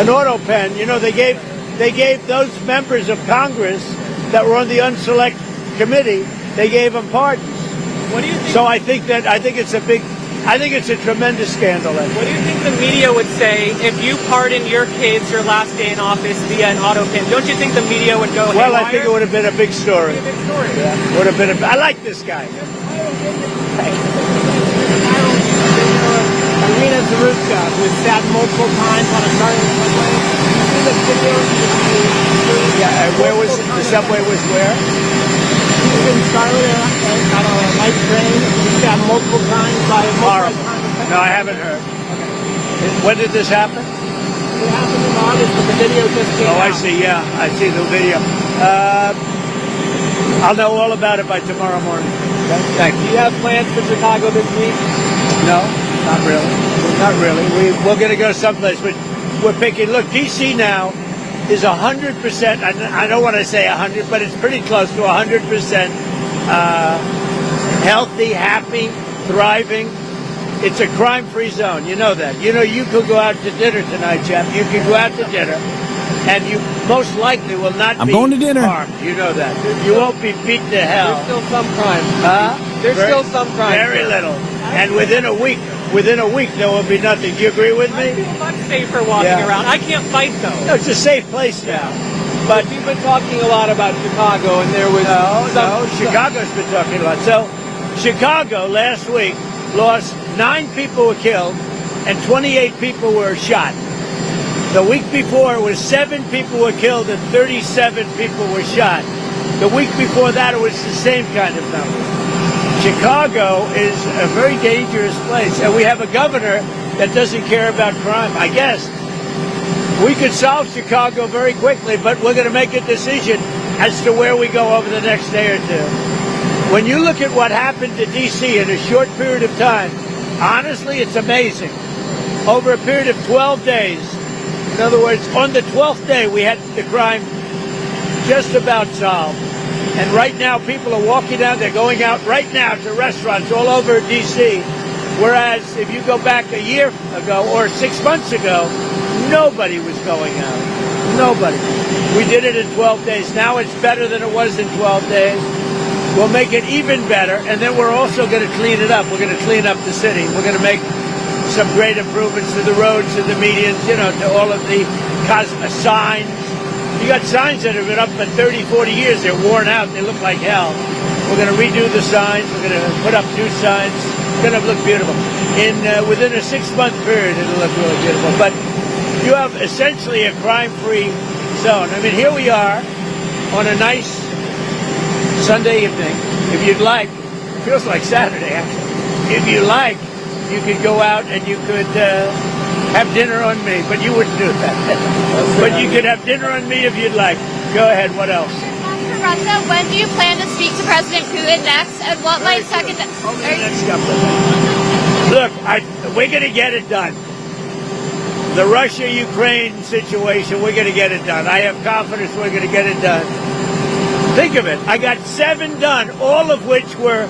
an autopen. You know, they gave those members of Congress that were on the unselect committee, they gave them pardons. What do you think? So I think it's a tremendous scandal. What do you think the media would say if you pardon your kids your last day in office via an autopen? Don't you think the media would go Well, haywire? I think it would have been a big story. Yeah, would have been. I like this guy. Irina Zaruska, who has sat multiple times on a subway. Yeah, where was the subway? Was where? He was in Charlotte on a light train. He sat multiple times by a Horrible. No, I haven't heard. Okay. When did this happen? It happened in August, but the video just came out. I see. Yeah, I see the video. I'll know all about it by tomorrow morning. Okay? Thank you. Do you have plans for Chicago this week? No, not really. Not really. We're going to go someplace, but we're picking. Look, D.C. now is 100%. I don't want to say 100, but it's pretty close to 100% healthy, happy, thriving. It's a crime-free zone. You know that. You know you could go out to dinner tonight, Jeff. You could go out to dinner, and you most likely will not be going to dinner. harmed. You know that. You won't be beaten to hell. There's still some crime. There's Very- still some crime. Very little. And within a week, there will be nothing. Do you agree with I me? feel much safer walking Yeah. around. I can't fight though. No, it's a safe place now. But you've been talking a lot about Chicago, and there was No, Chicago's been talking a lot. So, Chicago last week lost 9 people were killed and 28 people were shot. The week before, it was 7 people were killed and 37 people were shot. The week before that, it was the same kind of number. Chicago is a very dangerous place, and we have a governor that doesn't care about crime. I guess We could solve Chicago very quickly, but we're going to make a decision as to where we go over the next day or two. When you look at what happened to D.C. in a short period of time, honestly, it's amazing. Over a period of 12 days, in other words, on the 12th day, we had the crime just about solved. And right now, people are walking out, they're going out right now to restaurants all over D.C., whereas if you go back a year ago or 6 months ago, nobody was going out. Nobody. We did it in 12 days. Now it's better than it was in 12 days. We'll make it even better, and then we're also going to clean it up. We're going to clean up the city. We're going to make some great improvements to the roads, to the medians, you know, to all of the signs. You got signs that have been up for 30, 40 years. They're worn out. They look like hell. We're going to redo the signs. We're going to put up new signs. It's going to look beautiful. Within a 6-month period, it'll look really beautiful. But you have essentially a crime-free zone. I mean, here we are on a nice Sunday evening. If you'd like, it feels like Saturday, actually. If you like, you could go out and you could have dinner on me, but you wouldn't do that. But you could have dinner on me if you'd like. Go ahead, what else? After Russia, when do you plan to speak to President Putin next, and what might second... Look, we're going to get it done. The Russia-Ukraine situation, we're going to get it done. I have confidence we're going to get it done. Think of it. I got 7 done, all of which were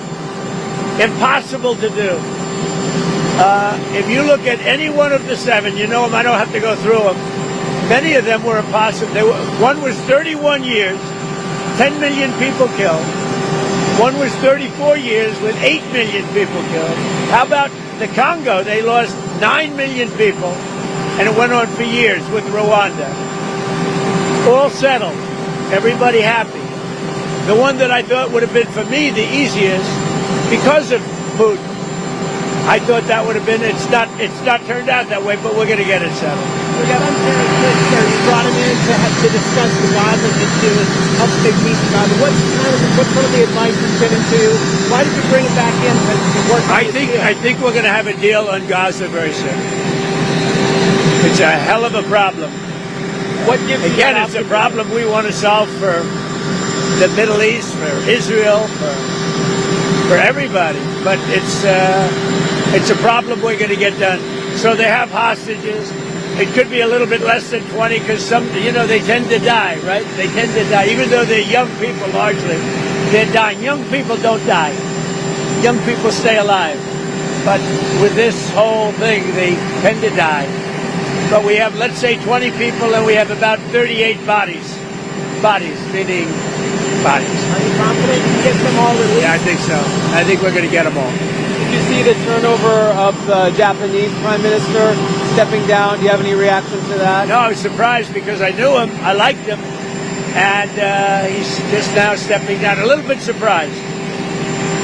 impossible to do. If you look at any one of the 7, you know them, I don't have to go through them. Many of them were impossible. One was 31 years, 10 million people killed. One was 34 years with 8 million people killed. How about the Congo? They lost 9 million people, and it went on for years with Rwanda. All settled. Everybody happy. The one that I thought would have been, for me, the easiest, because of Putin, I thought that would have been, it's not turned out that way, but we're going to get it settled. We got you brought him in to discuss the Gaza issue and help make peace in Gaza. What's some of the advice he's given to you? Why did you bring it back in to work on I think we're going to have a deal on Gaza very soon. It's a hell of a problem. What gives you Again, that it's a problem we want to solve for the Middle East, for Israel, for everybody. But it's a problem we're going to get done. So they have hostages. It could be a little bit less than 20 because some, they tend to die, right? They tend to die. Even though they're young people largely, they're dying. Young people don't die. Young people stay alive. But with this whole thing, they tend to die. But we have, let's say, 20 people, and we have about 38 bodies. Bodies, meaning bodies. Are you confident you can get them all released? Yeah, I think so. I think we're going to get them all. Did you see the turnover of the Japanese Prime Minister stepping down? Do you have any reaction to that? No, I was surprised because I knew him. I liked him. And he's just now stepping down. A little bit surprised.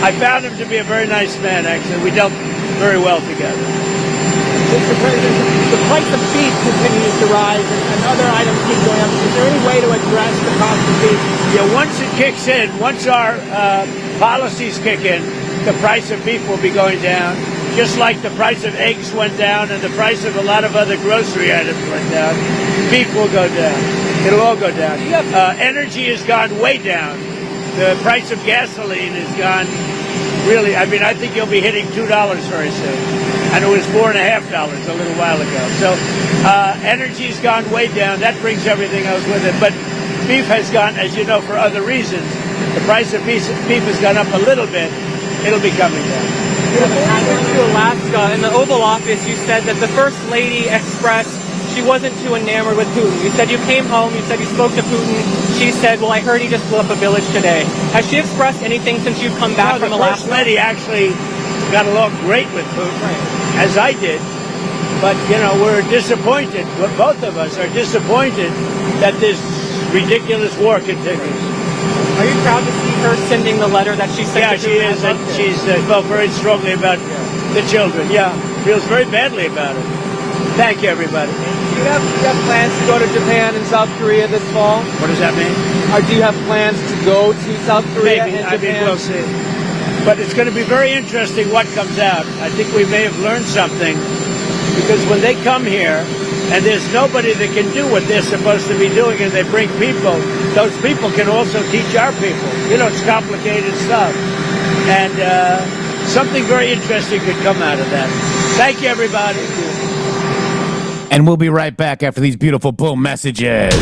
I found him to be a very nice man, actually. We dealt very well together. Mr. President, the price of beef continues to rise and other items keep going up. Is there any way to address the cost of beef? Yeah, once it kicks in, once our policies kick in, the price of beef will be going down, just like the price of eggs went down and the price of a lot of other grocery items went down. Beef will go down. It'll all go down. Energy has gone way down. The price of gasoline has gone really, I think you'll be hitting $2 very soon. And it was $4.50 a little while ago. So energy's gone way down. That brings everything else with it. But beef has gone, as you know, for other reasons. The price of beef has gone up a little bit. It'll be coming down. Before you went to Alaska, in the Oval Office, you said that the First Lady expressed she wasn't too enamored with Putin. You said you came home, you said you spoke to Putin. She said, well, I heard he just blew up a village today. Has she expressed anything since you've come back from Alaska? The First Lady actually got along great with Putin, as I did. But, we're disappointed. Both of us are disappointed that this ridiculous war continues. Are you proud to see her sending the letter that she sent? Yeah, she is. And she's felt very strongly about the children. Yeah, feels very badly about it. Thank you, everybody. Do you have plans to go to Japan and South Korea this fall? What does that mean? Do you have plans to go to South Korea and Japan? We'll see. But it's going to be very interesting what comes out. I think we may have learned something because when they come here, And there's nobody that can do what they're supposed to be doing, and they bring people. Those people can also teach our people. You know, it's complicated stuff. And something very interesting could come out of that. Thank you, everybody. And we'll be right back after these beautiful boom messages.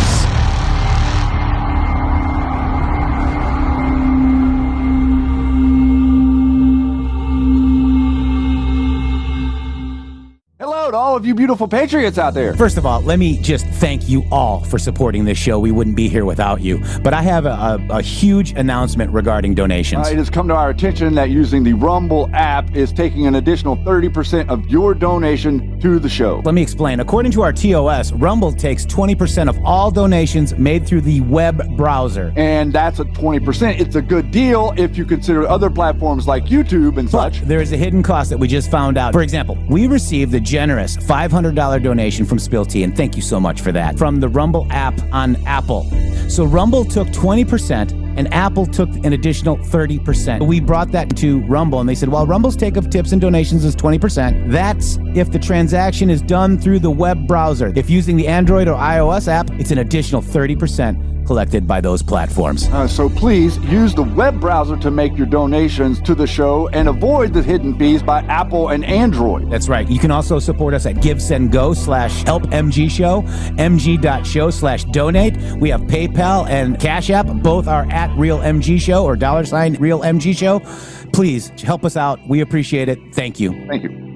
Hello to all of you beautiful patriots out there. First of all, let me just thank you all for supporting this show. We wouldn't be here without you. But I have a huge announcement regarding donations. It has come to our attention that using the Rumble app is taking an additional 30% of your donation to the show. Let me explain. According to our TOS, Rumble takes 20% of all donations made through the web browser. And that's a 20%. It's a good deal if you consider other platforms like YouTube and such. There is a hidden cost that we just found out. For example, we received the generous $500 donation from Spill Tea, and thank you so much for that, from the Rumble app on Apple. So Rumble took 20%, and Apple took an additional 30%. We brought that to Rumble, and they said, well, Rumble's take of tips and donations is 20%. That's if the transaction is done through the web browser. If using the Android or iOS app, it's an additional 30% collected by those platforms. So please use the web browser to make your donations to the show and avoid the hidden fees by Apple and Android. That's right. You can also support us at GiveSendGo/HelpMGShow, mg.show/donate. We have PayPal and Cash App. Both are at RealMGShow or $RealMGShow. Please help us out. We appreciate it. Thank you. Thank you.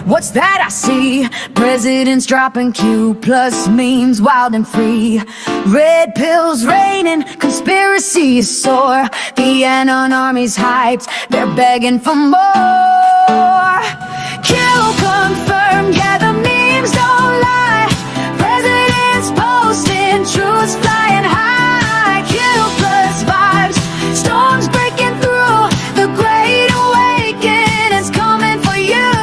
What's that I see? Presidents dropping Q plus memes, wild and free. Red pills raining, conspiracies soar. The Anon army's hyped, they're begging for more. Q confirmed, yeah, the memes don't lie. Presidents posting, truths flying high. Q plus vibes, storms breaking through. The great awakening's coming for you.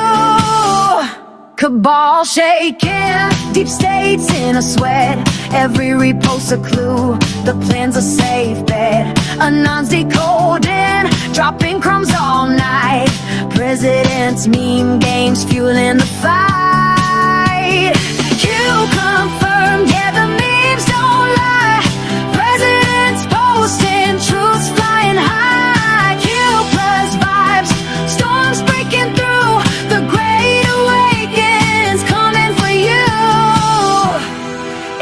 Cabal shaking, deep states in a sweat. Every repost a clue, the plan's a safe bet. Anons decoding, dropping crumbs all night. President's meme games fueling the fight. Q confirmed, yeah, the memes don't lie. President's posting, truths flying high. Q plus vibes, storms breaking through. The great awakening's coming for you.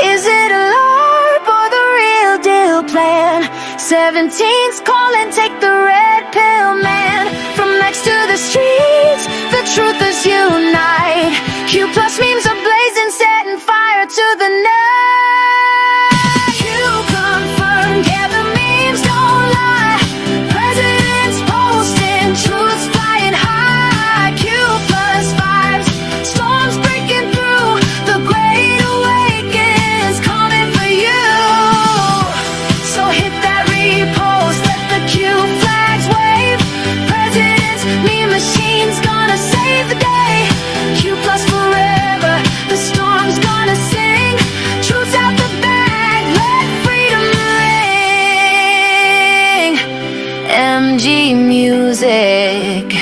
Is it a LARP or the real deal plan? 17's calling, take the red pill, man. From next to the streets, the truthers unite. Q plus memes are blazing, setting fire to the night. Q confirmed, yeah, the memes don't lie. Presidents posting, truths flying high. Q plus vibes, storms breaking through. The great awakening's coming for you. So hit that repost, let the Q flags wave. Presidents, meme machines gonna save the day. Q plus forever, the storm's gonna sing. Truth's out the bag, let freedom ring. MG music.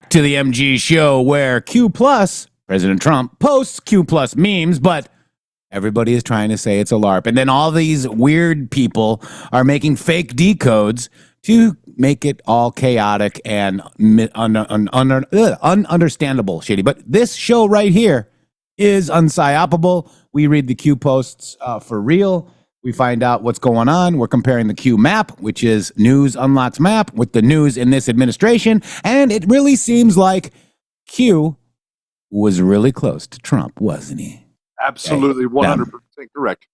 To the MG show where Q plus, President Trump, posts Q plus memes, but everybody is trying to say it's a LARP. And then all these weird people are making fake decodes to make it all chaotic and ununderstandable, shitty. But this show right here is unpsyopable. We read the Q posts for real. We find out what's going on. We're comparing the Q map, which is News Unlocks map, with the news in this administration. And it really seems like Q was really close to Trump, wasn't he? Absolutely, 100% correct.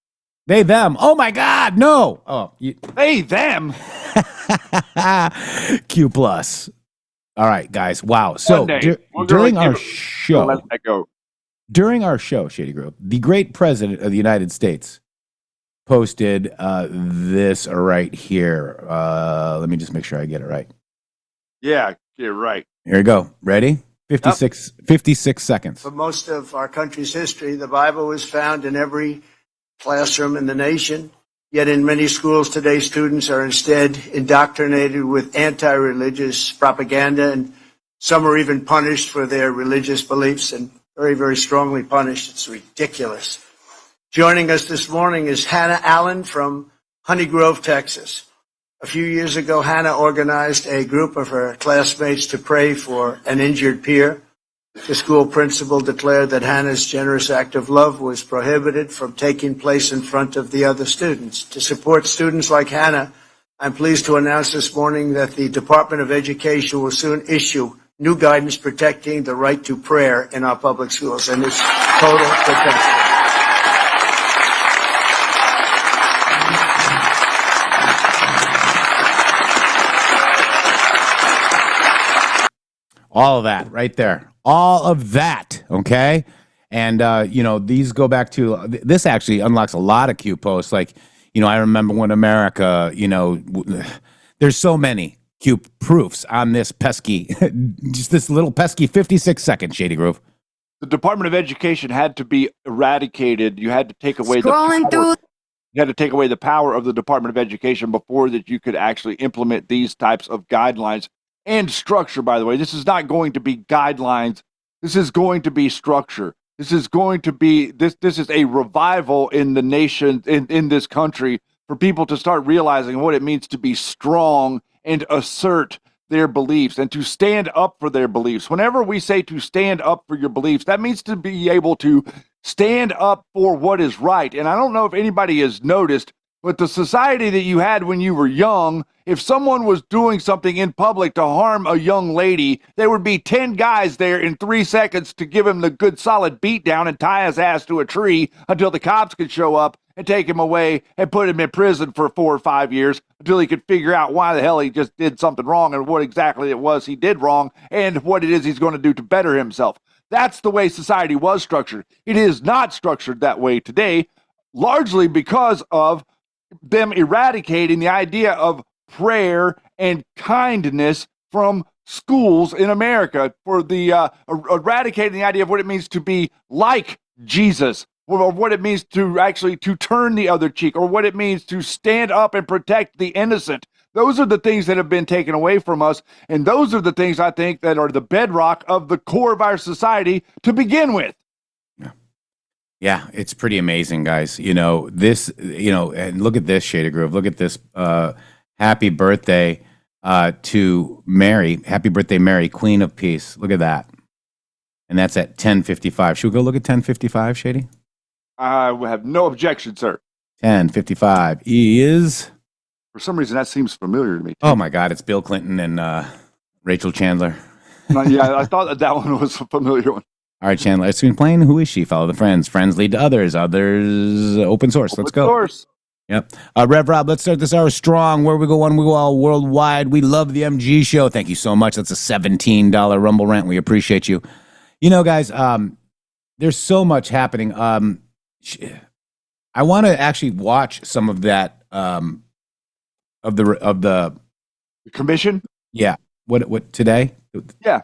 They, them. Oh, my God, no. Oh, They, them. Q plus. All right, guys. Wow. So during our show, let that go. During our show, Shady Grove, the great president of the United States posted this right here. Let me just make sure I get it right. Yeah, you're right. Here we go. Ready? 56 seconds. For most of our country's history, the Bible was found in every classroom in the nation. Yet in many schools today, students are instead indoctrinated with anti-religious propaganda, and some are even punished for their religious beliefs, and very, very strongly punished. It's ridiculous. Joining us this morning is Hannah Allen from Honey Grove, Texas. A few years ago, Hannah organized a group of her classmates to pray for an injured peer. The school principal declared that Hannah's generous act of love was prohibited from taking place in front of the other students. To support students like Hannah, I'm pleased to announce this morning that the Department of Education will soon issue new guidance protecting the right to prayer in our public schools, and it's total protection. All of that right there. All of that. Okay. And, these go back to this actually unlocks a lot of Q posts. Like, I remember when America, there's so many Q proofs on this pesky, just this little pesky 56 second Shady Grove. The Department of Education had to be eradicated. You had to take away You had to take away the power of the Department of Education before that you could actually implement these types of guidelines and structure. By the way, this is not going to be guidelines. This is going to be structure. This is going to be this is a revival in the nation, in this country, for people to start realizing what it means to be strong and assert their beliefs and to stand up for their beliefs. Whenever we say to stand up for your beliefs, that means to be able to stand up for what is right. And I don't know if anybody has noticed, but the society that you had when you were young, if someone was doing something in public to harm a young lady, there would be 10 guys there in 3 seconds to give him the good solid beat down and tie his ass to a tree until the cops could show up and take him away and put him in prison for 4 or 5 years until he could figure out why the hell he just did something wrong and what exactly it was he did wrong and what it is he's going to do to better himself. That's the way society was structured. It is not structured that way today, largely because of them eradicating the idea of prayer and kindness from schools in America, for the eradicating the idea of what it means to be like Jesus, or what it means to actually to turn the other cheek, or what it means to stand up and protect the innocent. Those are the things that have been taken away from us, and those are the things I think that are the bedrock of the core of our society to begin with. Yeah, it's pretty amazing, guys. This, and look at this, Shady Grove. Look at this. Happy birthday to Mary. Happy birthday, Mary, Queen of Peace. Look at that. And that's at 10:55. Should we go look at 10:55, Shady? I have no objection, sir. 10:55 is... For some reason, that seems familiar to me. Oh, my God. It's Bill Clinton and Rachel Chandler. Yeah, I thought that one was a familiar one. All right, Chandler, it's been playing Who Is She? Follow the friends. Friends lead to others. Others open source. Let's go. Open source. Yep. Rev Rob, let's start this hour strong. Where we go one, we go all worldwide. We love the MG show. Thank you so much. That's a $17 Rumble rant. We appreciate you. Guys, there's so much happening. I want to actually watch some of that of the commission. Yeah. What today? Yeah.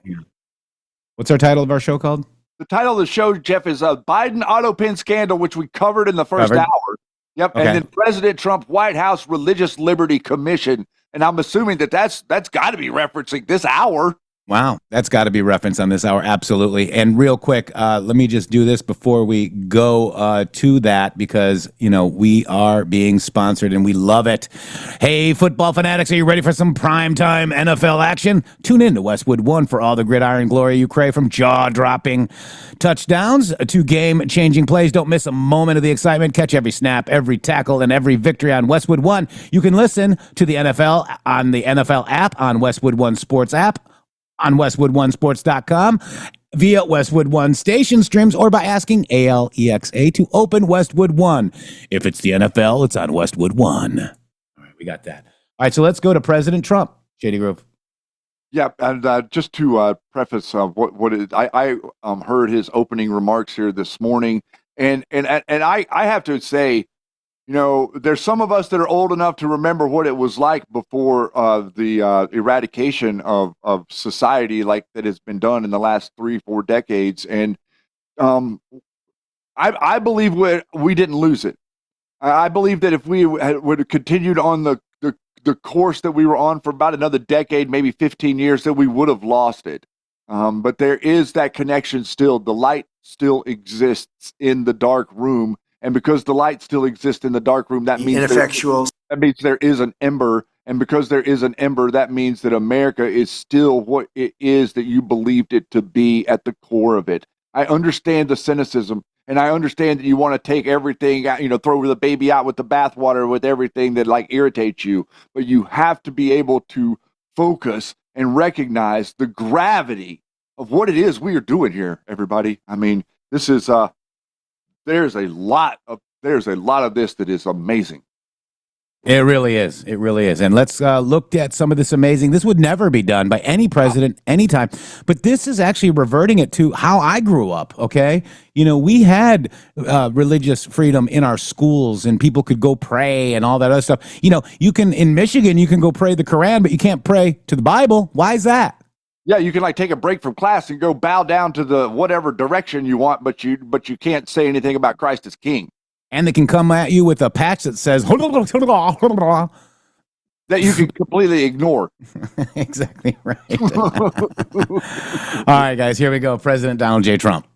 What's our title of our show called? The title of the show, Jeff, is Biden autopen scandal, which we covered in the first hour. Yep. Okay. And then President Trump White House Religious Liberty Commission. And I'm assuming that's got to be referencing this hour. Wow, that's got to be referenced on this hour. Absolutely. And real quick, let me just do this before we go to that, because, we are being sponsored and we love it. Hey, football fanatics, are you ready for some primetime NFL action? Tune in to Westwood One for all the gridiron glory you crave, from jaw-dropping touchdowns to game-changing plays. Don't miss a moment of the excitement. Catch every snap, every tackle, and every victory on Westwood One. You can listen to the NFL on the NFL app, on Westwood One Sports app, on WestwoodOneSports.com, via Westwood One station streams or by asking ALEXA to open Westwood One. If it's the NFL, it's on Westwood One. All right, we got that. All right, so let's go to President Trump. Shady Grove. Yeah, and just to preface I heard his opening remarks here this morning, and I have to say, you know, there's some of us that are old enough to remember what it was like before the eradication of society like that has been done in the last 3-4 decades, and I believe we didn't lose it. I believe that if we would have continued on the course that we were on for about another decade, maybe 15 years, that we would have lost it. But there is that connection still. The light still exists in the dark room. And because the light still exists in the dark room, that means there is an ember. And because there is an ember, that means that America is still what it is that you believed it to be at the core of it. I understand the cynicism, and I understand that you want to take everything out, you know, throw the baby out with the bathwater with everything that like irritates you. But you have to be able to focus and recognize the gravity of what it is we are doing here, everybody. I mean, this is there's a lot of this that is amazing. It really is. It really is. And let's look at some of this amazing. This would never be done by any president, anytime. But this is actually reverting it to how I grew up, okay? You know, we had religious freedom in our schools, and people could go pray and all that other stuff. You know, in Michigan, you can go pray the Quran, but you can't pray to the Bible. Why is that? Yeah, you can like take a break from class and go bow down to the whatever direction you want, but you can't say anything about Christ as king. And they can come at you with a patch that says that you can completely ignore. Exactly right. All right, guys, here we go. President Donald J. Trump.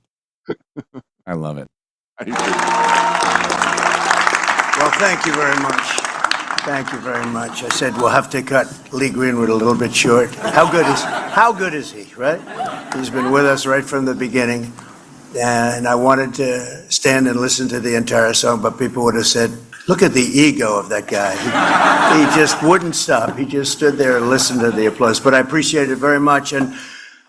I love it. Well, thank you very much. Thank you very much. I said we'll have to cut Lee Greenwood a little bit short. How good is he, right? He's been with us right from the beginning. And I wanted to stand and listen to the entire song, but people would have said, look at the ego of that guy. He just wouldn't stop. He just stood there and listened to the applause. But I appreciate it very much. And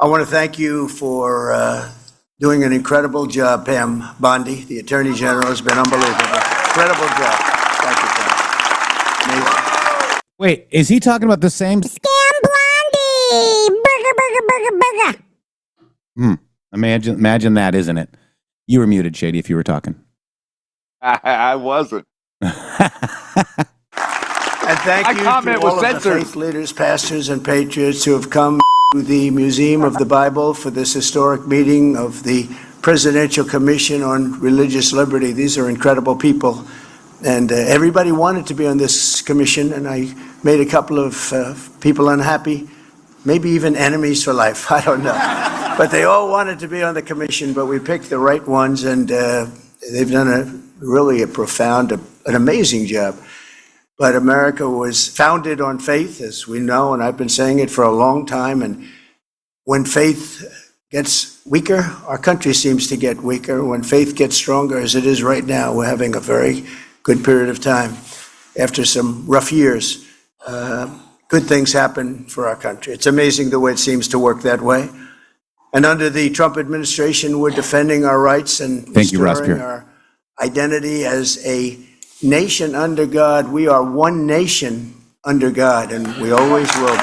I want to thank you for doing an incredible job, Pam Bondi. The Attorney General has been unbelievable. Incredible job. Thank you, Pam. Amazing. Wait, is he talking about the same? Scam Blondie! Burger. Imagine that, isn't it? You were muted, Shady, if you were talking. I wasn't. And thank you to all of the faith leaders, pastors, and patriots who have come to the Museum of the Bible for this historic meeting of the Presidential Commission on Religious Liberty. These are incredible people. And everybody wanted to be on this commission, and I made a couple of people unhappy. Maybe even enemies for life, I don't know. But they all wanted to be on the commission, but we picked the right ones, and they've done a profound, an amazing job. But America was founded on faith, as we know, and I've been saying it for a long time. And when faith gets weaker, our country seems to get weaker. When faith gets stronger, as it is right now, we're having a very good period of time. After some rough years, good things happen for our country. It's amazing the way it seems to work that way. And under the Trump administration, we're defending our rights and restoring our identity as a nation under God. We are one nation under God, and we always will be.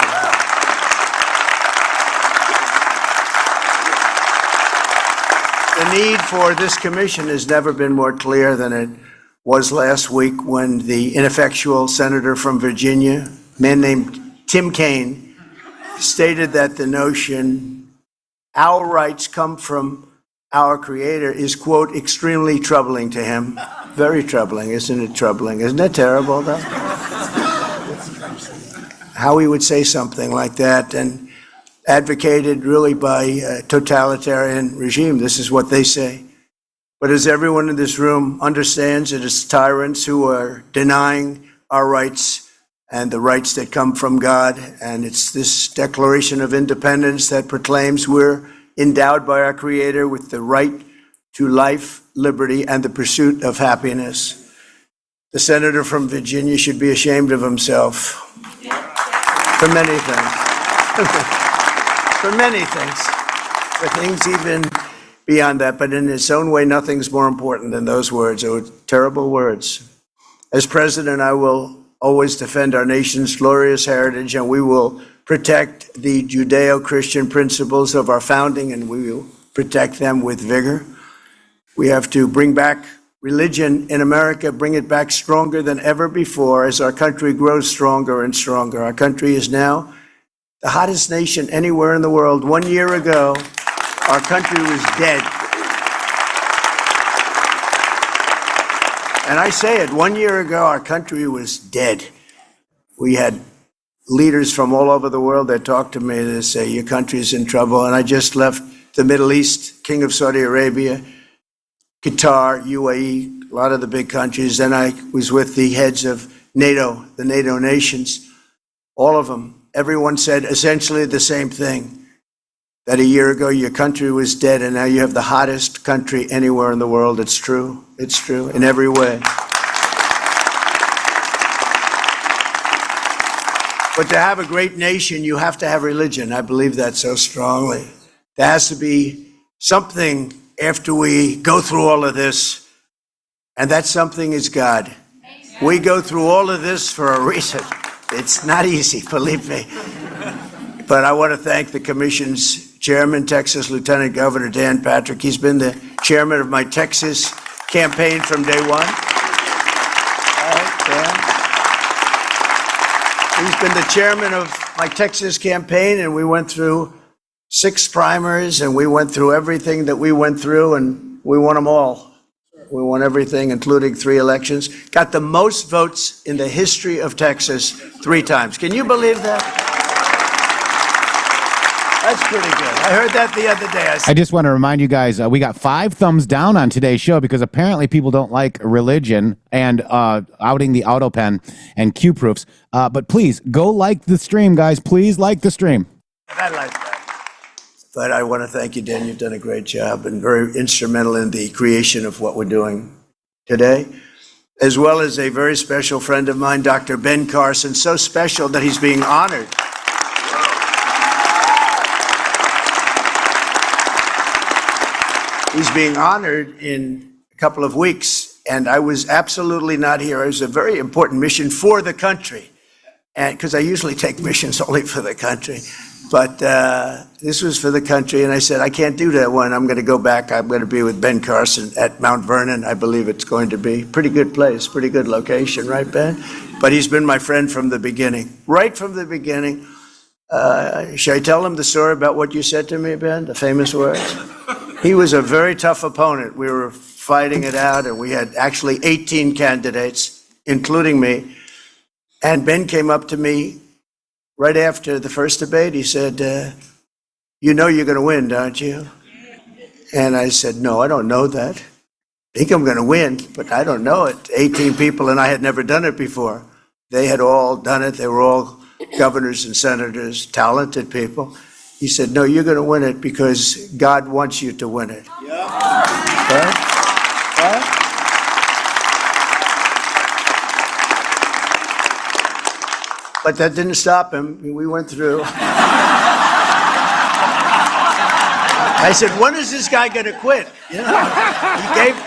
The need for this commission has never been more clear than it was last week when the ineffectual senator from Virginia, a man named Tim Kaine, stated that the notion our rights come from our Creator is, quote, extremely troubling to him. Very troubling, isn't it troubling? Isn't it terrible, though? How he would say something like that, and advocated really by a totalitarian regime. This is what they say. But as everyone in this room understands, it is tyrants who are denying our rights and the rights that come from God. And it's this Declaration of Independence that proclaims we're endowed by our Creator with the right to life, liberty, and the pursuit of happiness. The senator from Virginia should be ashamed of himself for many things. For many things. for things even beyond that. But in its own way, nothing's more important than those words. They were terrible words. As president, I will always defend our nation's glorious heritage, and we will protect the Judeo-Christian principles of our founding, and we will protect them with vigor. We have to bring back religion in America, bring it back stronger than ever before as our country grows stronger and stronger. Our country is now the hottest nation anywhere in the world. 1 year ago, our country was dead. And I say it, 1 year ago, our country was dead. We had leaders from all over the world that talked to me, that say, your country's in trouble. And I just left the Middle East, King of Saudi Arabia, Qatar, UAE, a lot of the big countries. Then I was with the heads of NATO, the NATO nations, all of them. Everyone said essentially the same thing, that a year ago your country was dead and now you have the hottest country anywhere in the world. It's true. It's true in every way. But to have a great nation, you have to have religion. I believe that so strongly. There has to be something after we go through all of this, and that something is God. We go through all of this for a reason. It's not easy, believe me. But I want to thank the Commission's chairman, Texas Lieutenant Governor Dan Patrick. He's been the chairman of my Texas campaign from day one. He's been the chairman of my Texas campaign, and we went through 6 primaries, and we went through everything that we went through, and we won them all. We won everything, including 3 elections. Got the most votes in the history of Texas 3 times. Can you believe that? That's pretty good. I heard that the other day. I just want to remind you guys, we got 5 thumbs down on today's show because apparently people don't like religion and outing the autopen and Q-proofs. But please, go like the stream, guys. Please like the stream. I like that. But I want to thank you, Dan. You've done a great job and very instrumental in the creation of what we're doing today, as well as a very special friend of mine, Dr. Ben Carson, so special that he's being honored. He's being honored in a couple of weeks, and I was absolutely not here. It was a very important mission for the country, and because I usually take missions only for the country. But this was for the country, and I said, I can't do that one. I'm going to go back. I'm going to be with Ben Carson at Mount Vernon. I believe it's going to be. Pretty good place, pretty good location, right, Ben? But he's been my friend from the beginning, right from the beginning. Should I tell him the story about what you said to me, Ben, the famous words? He was a very tough opponent. We were fighting it out, and we had actually 18 candidates, including me. And Ben came up to me right after the first debate. He said, you know you're going to win, don't you? And I said, no, I don't know that. I think I'm going to win, but I don't know it. 18 people, and I had never done it before. They had all done it. They were all governors and senators, talented people. He said, no, you're going to win it because God wants you to win it. Right? Right? But that didn't stop him. We went through. I said, when is this guy going to quit? You know,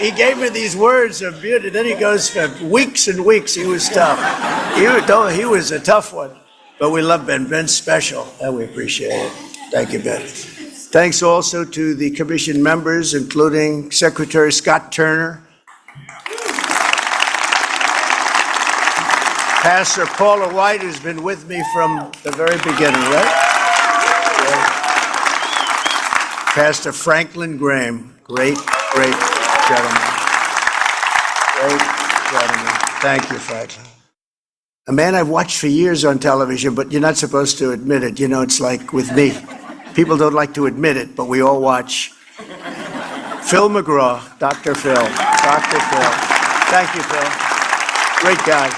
he gave me these words of beauty. Then he goes for weeks and weeks. He was tough. He was a tough one. But we love Ben. Ben's special, and we appreciate it. Thank you, Ben. Thanks also to the commission members, including Secretary Scott Turner, Pastor Paula White, who's been with me from the very beginning, right? Pastor Franklin Graham, great gentleman. Great gentleman. Thank you, Franklin. A man I've watched for years on television, but you're not supposed to admit it. You know, it's like with me. People don't like to admit it, but we all watch. Phil McGraw, Dr. Phil. Dr. Phil. Thank you, Phil. Great guy.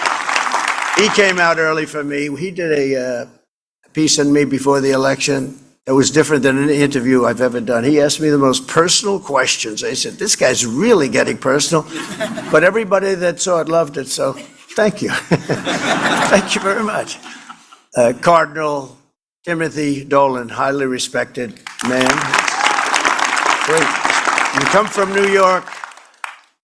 He came out early for me. He did a piece on me before the election that was different than any interview I've ever done. He asked me the most personal questions. I said, this guy's really getting personal. But everybody that saw it loved it, so thank you. Thank you very much. Cardinal Timothy Dolan, highly respected man. Great. You come from New York.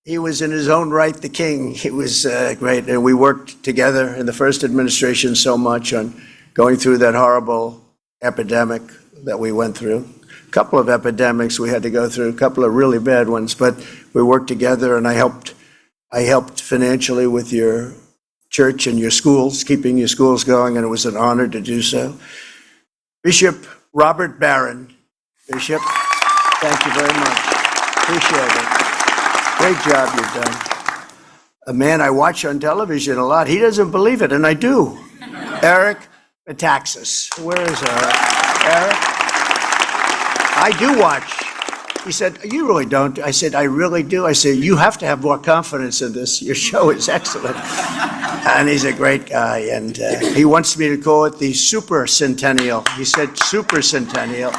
He was in his own right the king. He was great. And we worked together in the first administration so much on going through that horrible epidemic that we went through. A couple of epidemics we had to go through, a couple of really bad ones, but we worked together, and I helped financially with your church and your schools, keeping your schools going, and it was an honor to do so. Bishop Robert Barron. Bishop, thank you very much. Appreciate it. Great job you've done. A man I watch on television a lot. He doesn't believe it, and I do. Eric Metaxas. Where is Eric? Eric? I do watch. He said, you really don't. I said, I really do. I said, you have to have more confidence in this. Your show is excellent. And he's a great guy. And he wants me to call it the Super Centennial. He said Super Centennial.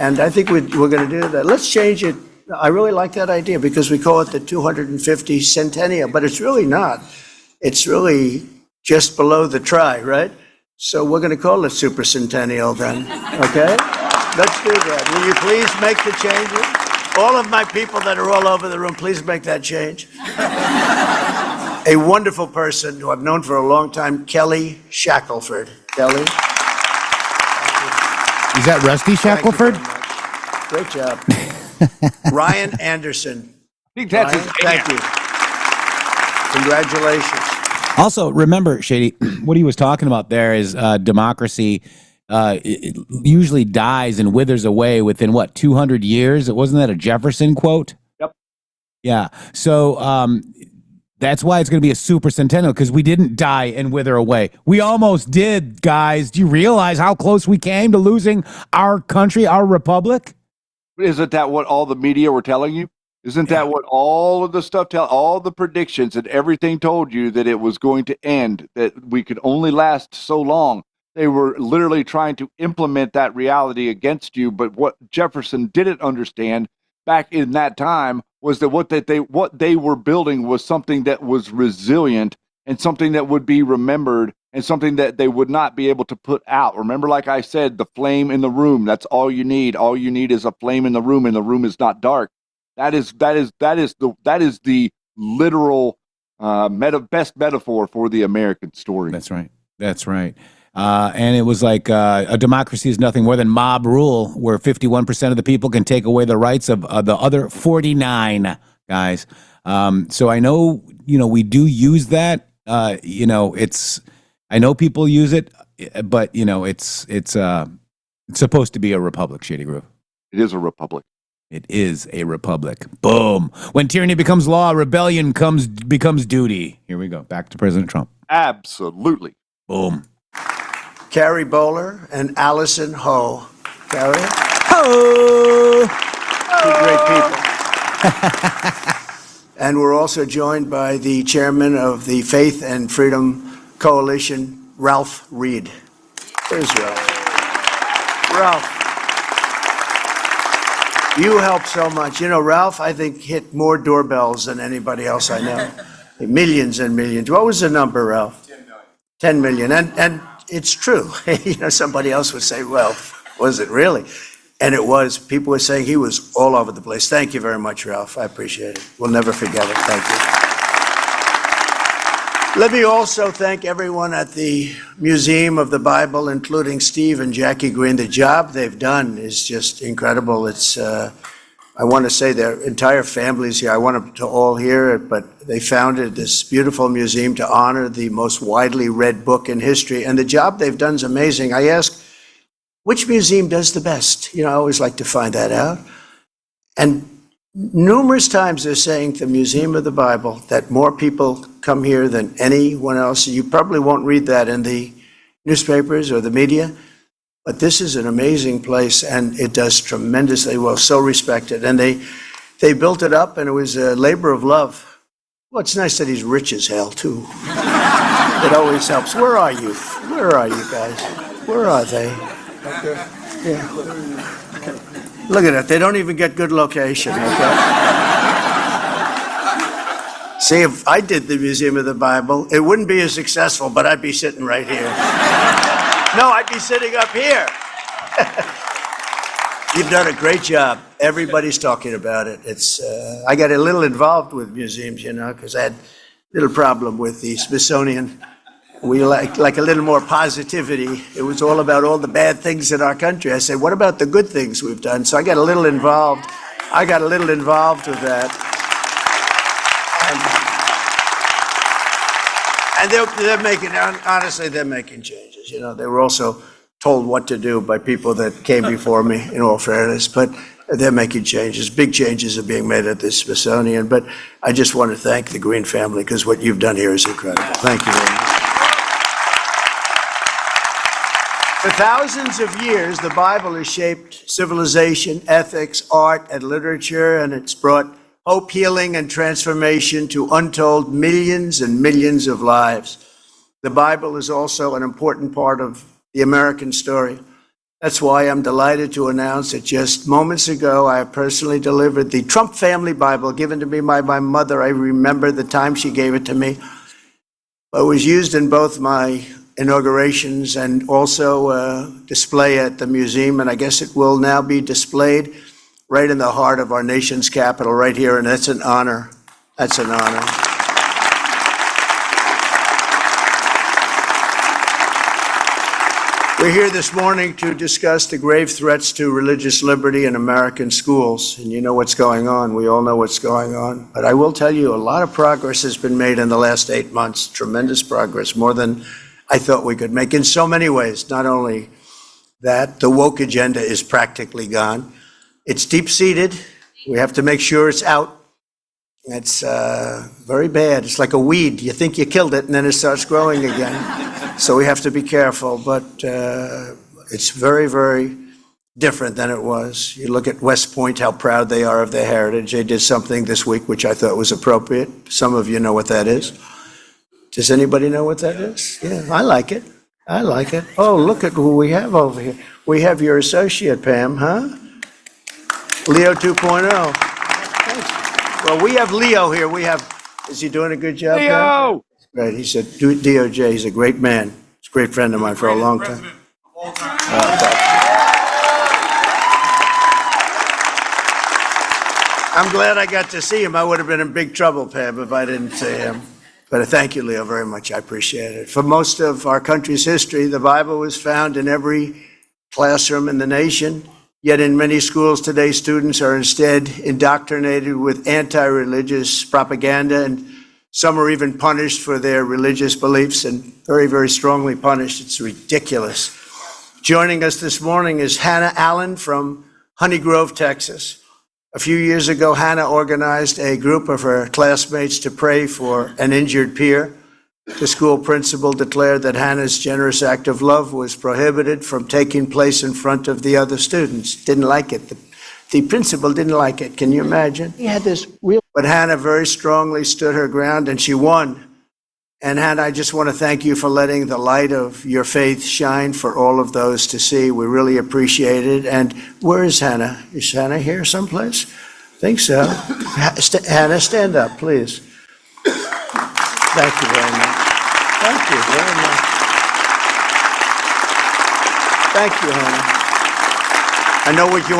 And I think we're going to do that. Let's change it. I really like that idea because we call it the 250 Centennial, but it's really not. It's really just below the try, right? So we're going to call it Super Centennial then, okay? Let's do that. Will you please make the changes? All of my people that are all over the room, please make that change. A wonderful person who I've known for a long time, Kelly Shackelford. Kelly? Is that Rusty Shackelford? Great job. Ryan Anderson. I think that's Ryan, thank you. Congratulations. Also, remember, Shady, what he was talking about there is democracy it usually dies and withers away within, 200 years? Wasn't that a Jefferson quote? Yep. Yeah. So that's why it's going to be a super centennial, because we didn't die and wither away. We almost did, guys. Do you realize how close we came to losing our country, our republic? Isn't that what all the media were telling you? Isn't that what all of the stuff all the predictions and everything told you, that it was going to end, that we could only last so long? They were literally trying to implement that reality against you. But what Jefferson didn't understand back in that time was that what they were building was something that was resilient and something that would be remembered and something that they would not be able to put out. Remember, like I said, the flame in the room, that's all you need. All you need is a flame in the room, and the room is not dark. That is the literal best metaphor for the American story. That's right. That's right. And it was like a democracy is nothing more than mob rule, where 51% of the people can take away the rights of the other 49, guys. So I know, we do use that. I know people use it, but it's supposed to be a republic, Shady Groove. It is a republic. It is a republic. Boom. When tyranny becomes law, rebellion becomes duty. Here we go. Back to President Trump. Absolutely. Boom. Carrie Bowler and Allison Ho. Carrie? Ho! Two great people. And we're also joined by the chairman of the Faith and Freedom Coalition, Ralph Reed. There's Ralph. Ralph, you helped so much. Ralph, I think, hit more doorbells than anybody else I know. Millions and millions. What was the number, Ralph? 10 million. And it's true. Somebody else would say, well, was it really? And it was. People were saying he was all over the place. Thank you very much, Ralph. I appreciate it. We'll never forget it. Thank you. Let me also thank everyone at the Museum of the Bible, including Steve and Jackie Green. The job they've done is just incredible. It's, I want to say their entire family's here. I want them to all hear it, but they founded this beautiful museum to honor the most widely read book in history. And the job they've done is amazing. I ask, which museum does the best? I always like to find that out. And numerous times they're saying the Museum of the Bible that more people come here than anyone else. You probably won't read that in the newspapers or the media, but this is an amazing place, and it does tremendously well, so respected. And they built it up, and it was a labor of love. Well, it's nice that he's rich as hell, too. It always helps. Where are you? Where are you guys? Where are they? Yeah. Look at that. They don't even get good location, okay? See, if I did the Museum of the Bible, it wouldn't be as successful, but I'd be sitting right here. No, I'd be sitting up here. You've done a great job. Everybody's talking about it. It's I got a little involved with museums, because I had a little problem with the Smithsonian. We like a little more positivity. It was all about all the bad things in our country. I said, what about the good things we've done? So I got a little involved. With that. And they're making, honestly, they're making changes. They were also told what to do by people that came before me, in all fairness, but they're making changes. Big changes are being made at the Smithsonian. But I just want to thank the Green family, because what you've done here is incredible. Thank you very much. For thousands of years, the Bible has shaped civilization, ethics, art, and literature, and it's brought hope, healing, and transformation to untold millions and millions of lives. The Bible is also an important part of the American story. That's why I'm delighted to announce that just moments ago, I personally delivered the Trump family Bible given to me by my mother. I remember the time she gave it to me. It was used in both my inaugurations and also display at the museum, and I guess it will now be displayed right in the heart of our nation's capital, right here, and that's an honor. That's an honor. We're here this morning to discuss the grave threats to religious liberty in American schools, and you know what's going on. We all know what's going on. But I will tell you, a lot of progress has been made in the last 8 months, tremendous progress, more than I thought we could make in so many ways. Not only that, the woke agenda is practically gone. It's deep-seated. We have to make sure it's out. It's very bad. It's like a weed. You think you killed it, and then it starts growing again. So we have to be careful, but it's very, very different than it was. You look at West Point, how proud they are of their heritage. They did something this week which I thought was appropriate. Some of you know what that is. Does anybody know what that is? Yeah, I like it. I like it. Oh, look at who we have over here. We have your associate, Pam, huh? Leo 2.0. Well, we have Leo here. Is he doing a good job, Leo? Pam? Right, he's a DOJ. He's a great man. He's a great friend of mine for a long time. I'm glad I got to see him. I would have been in big trouble, Pam, if I didn't see him. But thank you, Leo, very much. I appreciate it. For most of our country's history, the Bible was found in every classroom in the nation. Yet in many schools today, students are instead indoctrinated with anti-religious propaganda, and some are even punished for their religious beliefs, and very, very strongly punished. It's ridiculous. Joining us this morning is Hannah Allen from Honey Grove, Texas. A few years ago, Hannah organized a group of her classmates to pray for an injured peer. The school principal declared that Hannah's generous act of love was prohibited from taking place in front of the other students. Didn't like it. The principal didn't like it. Can you imagine? He had this real. But Hannah very strongly stood her ground, and she won. And Hannah, I just want to thank you for letting the light of your faith shine for all of those to see. We really appreciate it. And where is Hannah? Is Hannah here someplace? I think so. Hannah, stand up, please. Thank you very much. Thank you very much. Thank you, Hannah. I know what you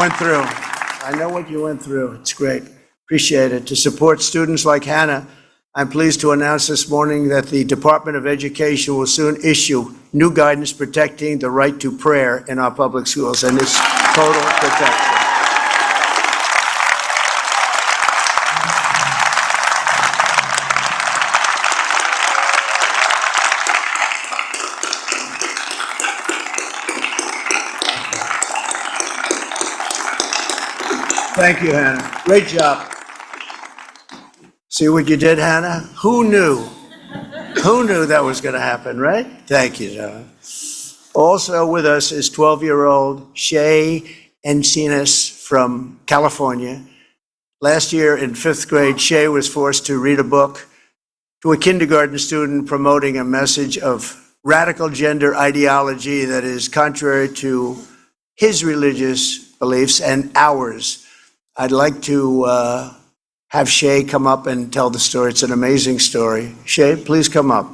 went through. It's great. Appreciate it. To support students like Hannah, I'm pleased to announce this morning that the Department of Education will soon issue new guidance protecting the right to prayer in our public schools, and it's total protection. Thank you, Hannah. Great job. See what you did, Hannah? Who knew? Who knew that was going to happen, right? Thank you, John. Also with us is 12-year-old Shay Encinas from California. Last year in 5th grade, Shay was forced to read a book to a kindergarten student promoting a message of radical gender ideology that is contrary to his religious beliefs and ours. I'd like to have Shay come up and tell the story. It's an amazing story. Shay, please come up.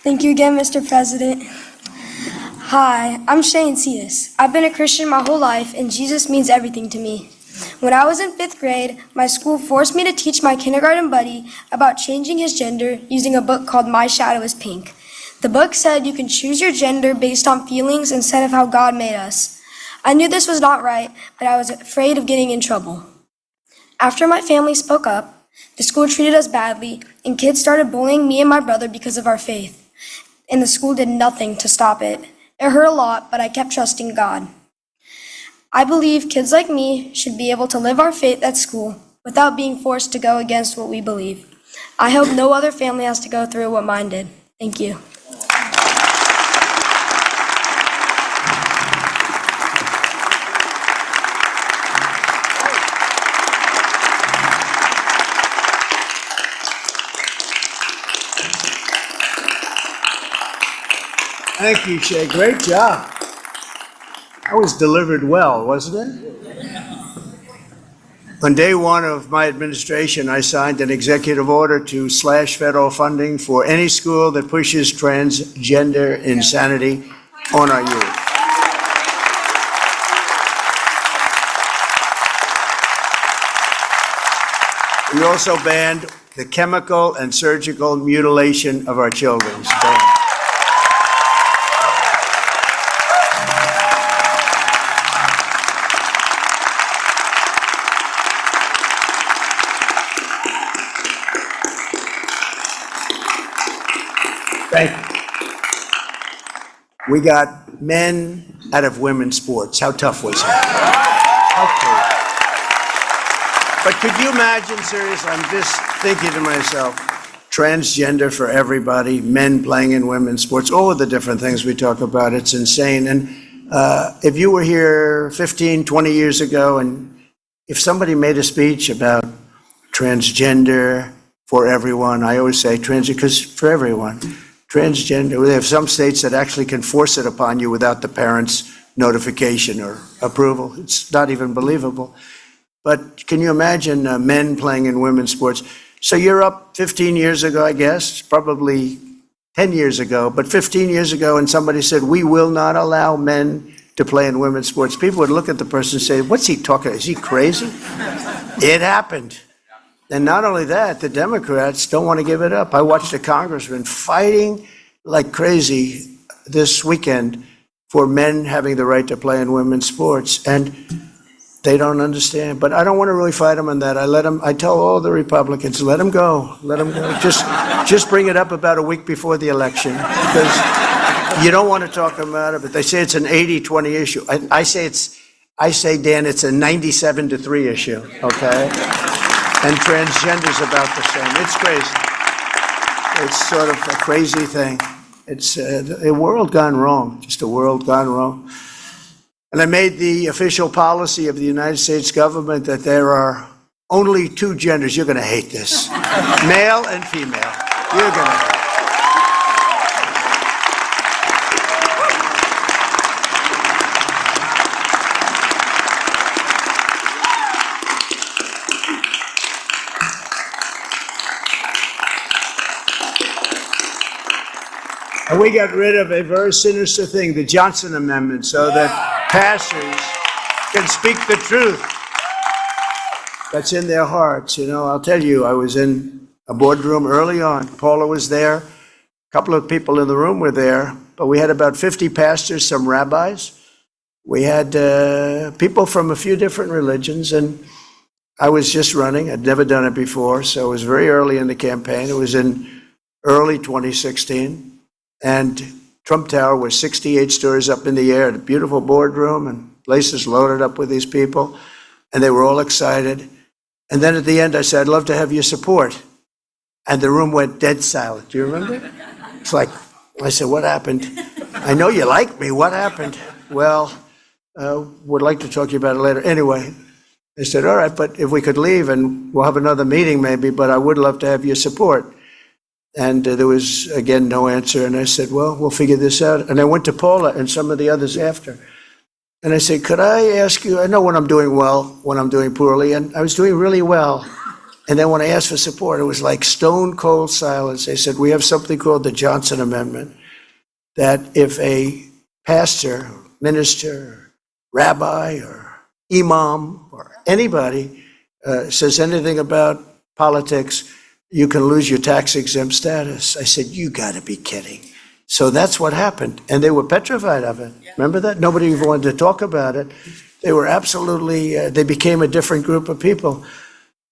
Thank you again, Mr. President. Hi, I'm Shane Cetus. I've been a Christian my whole life, and Jesus means everything to me. When I was in 5th grade, my school forced me to teach my kindergarten buddy about changing his gender using a book called My Shadow is Pink. The book said you can choose your gender based on feelings instead of how God made us. I knew this was not right, but I was afraid of getting in trouble. After my family spoke up, the school treated us badly, and kids started bullying me and my brother because of our faith. And the school did nothing to stop it. It hurt a lot, but I kept trusting God. I believe kids like me should be able to live our faith at school without being forced to go against what we believe. I hope no other family has to go through what mine did. Thank you. Thank you, Shay. Great job. That was delivered well, wasn't it? On day one of my administration, I signed an executive order to slash federal funding for any school that pushes transgender insanity on our youth. We also banned the chemical and surgical mutilation of our children. Thank you. We got men out of women's sports. How tough was that? But could you imagine, seriously, I'm just thinking to myself, transgender for everybody, men playing in women's sports, all of the different things we talk about, it's insane. And if you were here 15, 20 years ago, and if somebody made a speech about transgender for everyone, I always say transgender, because for everyone. Transgender, they have some states that actually can force it upon you without the parents' notification or approval. It's not even believable. But can you imagine men playing in women's sports? So you're up 15 years ago, I guess, probably 10 years ago, but 15 years ago, and somebody said, we will not allow men to play in women's sports. People would look at the person and say, what's he talking? Is he crazy? It happened. And not only that, the Democrats don't want to give it up. I watched a congressman fighting like crazy this weekend for men having the right to play in women's sports, and they don't understand. But I don't want to really fight them on that. I tell all the Republicans, let them go. Just bring it up about a week before the election, because you don't want to talk about it. But they say it's an 80-20 issue. I say, Dan, it's a 97-3 issue, okay? And transgender's about the same. It's crazy. It's sort of a crazy thing. It's a world gone wrong, just a world gone wrong. And I made the official policy of the United States government that there are only two genders. You're going to hate this. Male and female. You're going to hate it. And we got rid of a very sinister thing, the Johnson Amendment, so that pastors can speak the truth that's in their hearts. You know, I'll tell you, I was in a boardroom early on. Paula was there. A couple of people in the room were there, but we had about 50 pastors, some rabbis. We had people from a few different religions, and I was just running. I'd never done it before, so it was very early in the campaign. It was in early 2016. And Trump Tower was 68 stories up in the air, a beautiful boardroom, and places loaded up with these people. And they were all excited. And then at the end, I said, I'd love to have your support. And the room went dead silent. Do you remember? It's like, I said, what happened? I know you like me. What happened? Well, would like to talk to you about it later. Anyway, they said, all right, but if we could leave and we'll have another meeting maybe, but I would love to have your support. And there was, again, no answer. And I said, well, we'll figure this out. And I went to Paula and some of the others after. And I said, could I ask you, I know when I'm doing well, when I'm doing poorly, and I was doing really well. And then when I asked for support, it was like stone cold silence. They said, we have something called the Johnson Amendment, that if a pastor, minister, rabbi, or imam, or anybody says anything about politics, you can lose your tax exempt status. I said, you gotta be kidding. So that's what happened. And they were petrified of it. Remember that? Nobody even wanted to talk about it. They were absolutely, they became a different group of people.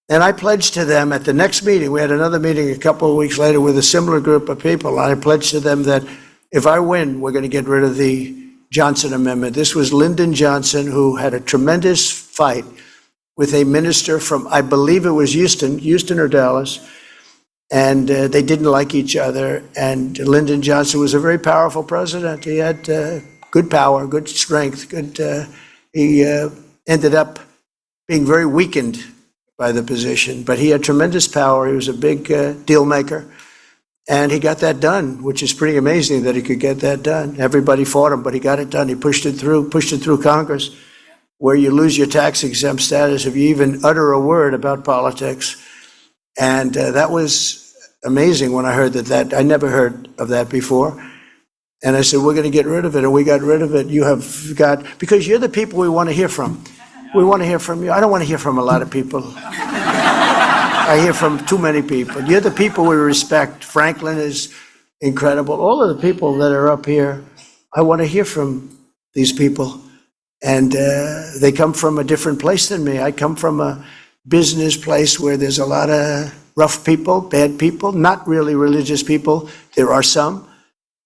And I pledged to them at the next meeting, we had another meeting a couple of weeks later with a similar group of people. I pledged to them that if I win, we're going to get rid of the Johnson Amendment. This was Lyndon Johnson, who had a tremendous fight with a minister from, I believe it was Houston or Dallas, and they didn't like each other. And Lyndon Johnson was a very powerful president. He had good power, good strength, he ended up being very weakened by the position, but he had tremendous power. He was a big deal maker, and he got that done, which is pretty amazing that he could get that done. Everybody fought him, but he got it done. He pushed it through Congress, where you lose your tax exempt status if you even utter a word about politics. And that was amazing when I heard that. I never heard of that before. And I said, we're going to get rid of it, and we got rid of it. You have got, because you're the people we want to hear from. We want to hear from you. I don't want to hear from a lot of people. I hear from too many people. You're the people we respect. Franklin is incredible. All of the people that are up here, I want to hear from these people. And they come from a different place than me. I come from a business place where there's a lot of rough people, bad people, not really religious people. There are some.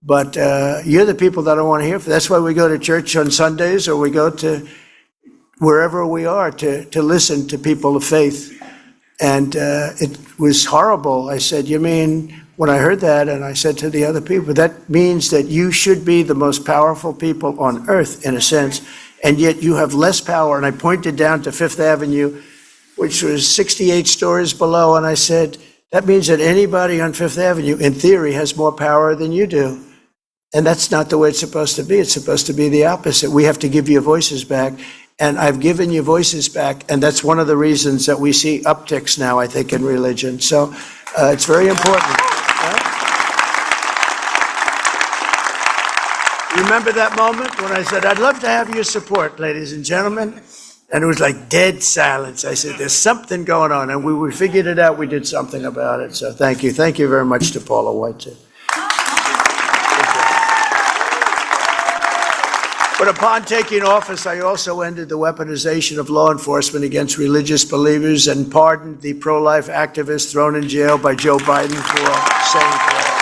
But you're the people that I want to hear from. That's why we go to church on Sundays, or we go to wherever we are to listen to people of faith. And it was horrible. I said, you mean, when I heard that, and I said to the other people, that means that you should be the most powerful people on earth, in a sense, and yet you have less power. And I pointed down to Fifth Avenue, which was 68 stories below, and I said, that means that anybody on Fifth Avenue, in theory, has more power than you do. And that's not the way it's supposed to be. It's supposed to be the opposite. We have to give your voices back. And I've given you voices back, and that's one of the reasons that we see upticks now, I think, in religion. So it's very important. Remember that moment when I said, I'd love to have your support, ladies and gentlemen? And it was like dead silence. I said, there's something going on, and we figured it out. We did something about it. So thank you. Thank you very much to Paula White, too. But upon taking office, I also ended the weaponization of law enforcement against religious believers and pardoned the pro-life activists thrown in jail by Joe Biden for saying that.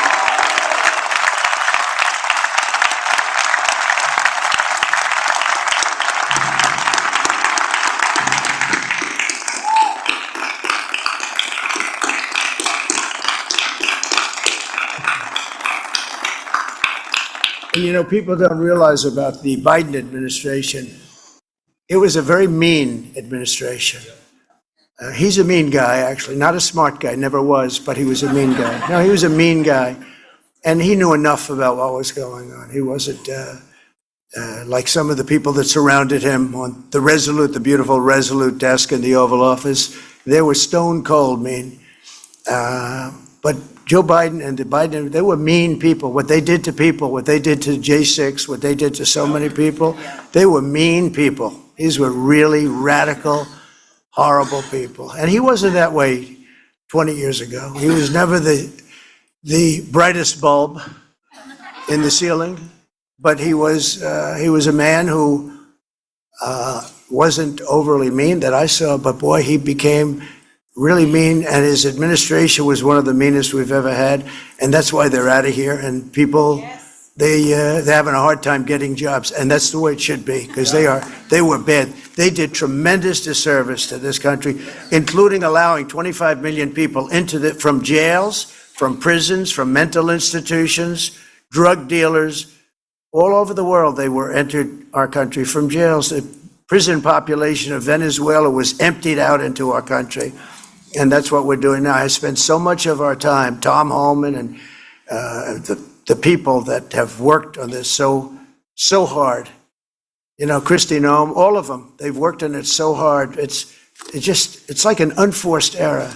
You know, people don't realize about the Biden administration. It was a very mean administration. He's a mean guy, actually, not a smart guy, never was, but he was a mean guy. No, he was a mean guy, and he knew enough about what was going on. He wasn't like some of the people that surrounded him on the beautiful Resolute desk in the Oval Office. They were stone cold mean. But Joe Biden and the Biden, they were mean people. What they did to people, what they did to J6, what they did to so many people, they were mean people. These were really radical, horrible people. And he wasn't that way 20 years ago. He was never the brightest bulb in the ceiling, but he was a man who wasn't overly mean that I saw, but boy, he became really mean, and his administration was one of the meanest we've ever had, and that's why they're out of here. And people, they're having a hard time getting jobs, and that's the way it should be, because they were bad. They did tremendous disservice to this country, including allowing 25 million people from jails, from prisons, from mental institutions, drug dealers, all over the world. They entered our country from jails. The prison population of Venezuela was emptied out into our country. And that's what we're doing now. I spent so much of our time, Tom Holman and the people that have worked on this so hard. You know, Kristi Noem, all of them, they've worked on it so hard. It's like an unforced error.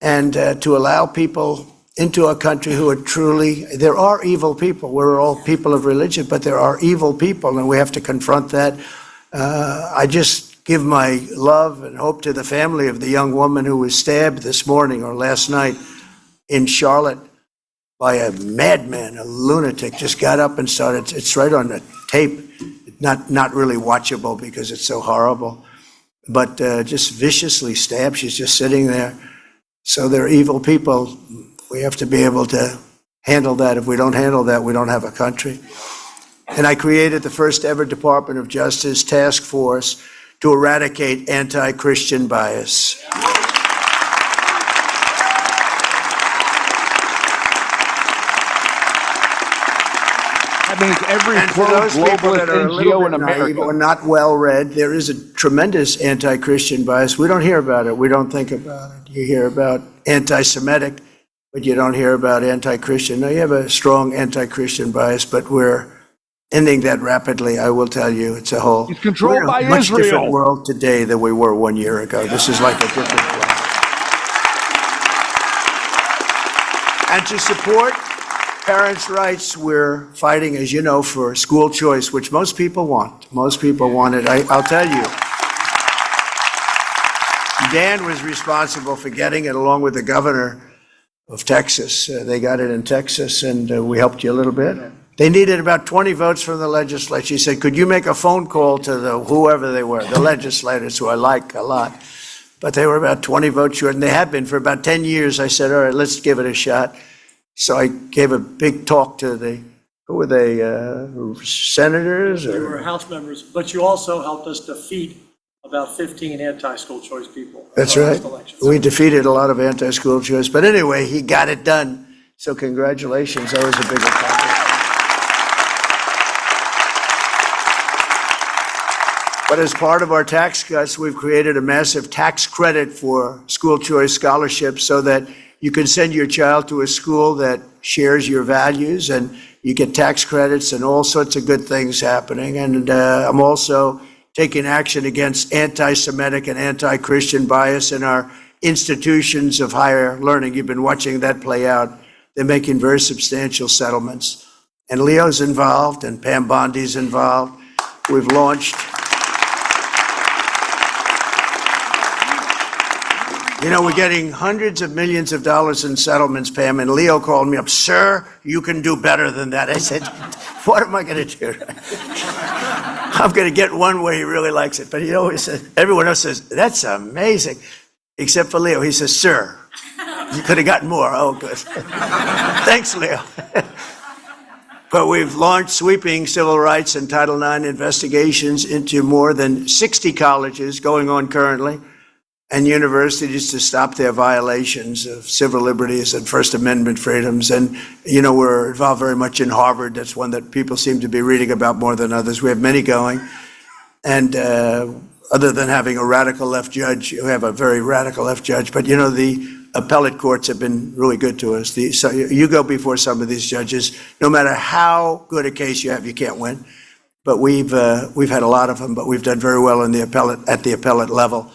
and to allow people into our country who are truly, there are evil people. We're all people of religion, but there are evil people, and we have to confront that. I just give my love and hope to the family of the young woman who was stabbed this morning or last night in Charlotte by a madman, a lunatic, just got up and started. It's right on the tape, not really watchable because it's so horrible, but just viciously stabbed. She's just sitting there. So they're evil people. We have to be able to handle that. If we don't handle that, we don't have a country. And I created the first ever Department of Justice task force to eradicate anti-Christian bias. That means every And for those people that are a little NGO in bit naive America. or not well read, there is a tremendous anti-Christian bias. We don't hear about it. We don't think about it. You hear about anti-Semitic, but you don't hear about anti-Christian. No, you have a strong anti-Christian bias, but we're ending that rapidly. I will tell you, it's a whole. It's controlled we're in a by much Israel. different world today than we were 1 year ago. This is like a different world. And to support parents' rights, we're fighting, as you know, for school choice, which most people want. Most people want it. I'll tell you. Dan was responsible for getting it along with the governor of Texas. They got it in Texas, and we helped you a little bit. They needed about 20 votes from the legislature. He said, could you make a phone call to whoever they were, the legislators, who I like a lot. But they were about 20 votes short, and they have been for about 10 years. I said, all right, let's give it a shot. So I gave a big talk to who were they, senators? They were House members, but you also helped us defeat about 15 anti-school choice people. That's right. We defeated a lot of anti-school choice. But anyway, he got it done. So congratulations. That was a big accomplishment. But as part of our tax cuts, we've created a massive tax credit for school choice scholarships so that you can send your child to a school that shares your values, and you get tax credits and all sorts of good things happening. And I'm also taking action against anti-Semitic and anti-Christian bias in our institutions of higher learning. You've been watching that play out. They're making very substantial settlements. And Leo's involved, and Pam Bondi's involved. We've launched. You know, we're getting hundreds of millions of dollars in settlements, Pam, and Leo called me up, sir, you can do better than that. I said, what am I going to do? I'm going to get one where he really likes it. But he always says, everyone else says, that's amazing, except for Leo. He says, sir, you could have gotten more. Oh, good. Thanks, Leo. But we've launched sweeping civil rights and Title IX investigations into more than 60 colleges going on currently, and universities to stop their violations of civil liberties and First Amendment freedoms. And, you know, we're involved very much in Harvard. That's one that people seem to be reading about more than others. We have many going. And other than having a radical left judge, we have a very radical left judge. But, you know, the appellate courts have been really good to us. So you go before some of these judges, no matter how good a case you have, you can't win. But we've had a lot of them, but we've done very well in the appellate level.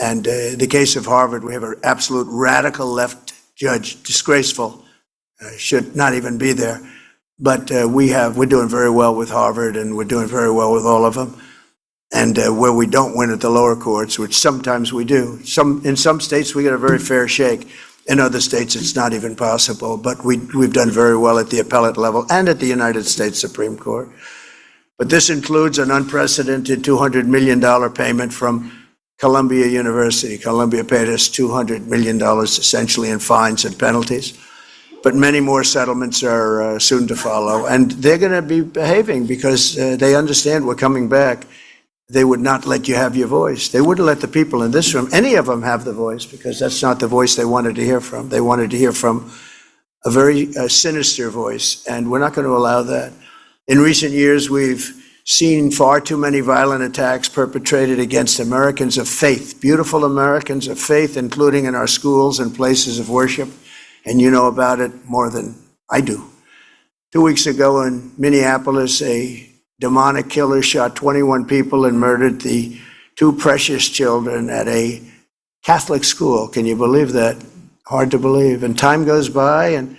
And the case of Harvard, we have an absolute radical left judge, disgraceful, should not even be there. But we're doing very well with Harvard, and we're doing very well with all of them. And where we don't win at the lower courts, which sometimes we do, in some states we get a very fair shake. In other states, it's not even possible. But we've done very well at the appellate level and at the United States Supreme Court. But this includes an unprecedented $200 million payment from Columbia University. Columbia paid us $200 million essentially in fines and penalties. But many more settlements are soon to follow. And they're going to be behaving because they understand we're coming back. They would not let you have your voice. They wouldn't let the people in this room, any of them, have the voice, because that's not the voice they wanted to hear from. They wanted to hear from a very sinister voice, and we're not going to allow that. In recent years, we've seen far too many violent attacks perpetrated against Americans of faith, beautiful Americans of faith, including in our schools and places of worship. And you know about it more than I do. 2 weeks ago in Minneapolis, a demonic killer shot 21 people and murdered the two precious children at a Catholic school. Can you believe that? hard to believe. And time goes by and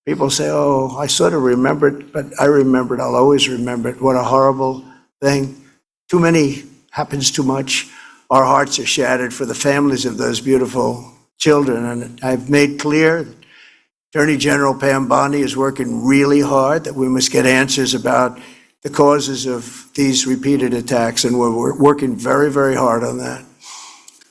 people say, oh, I sort of remembered, but I remembered, I'll always remember it. What a horrible thing. Too many happens too much. Our hearts are shattered for the families of those beautiful children. And I've made clear that Attorney General Pam Bondi is working really hard, that we must get answers about the causes of these repeated attacks, and we're working very, very hard on that.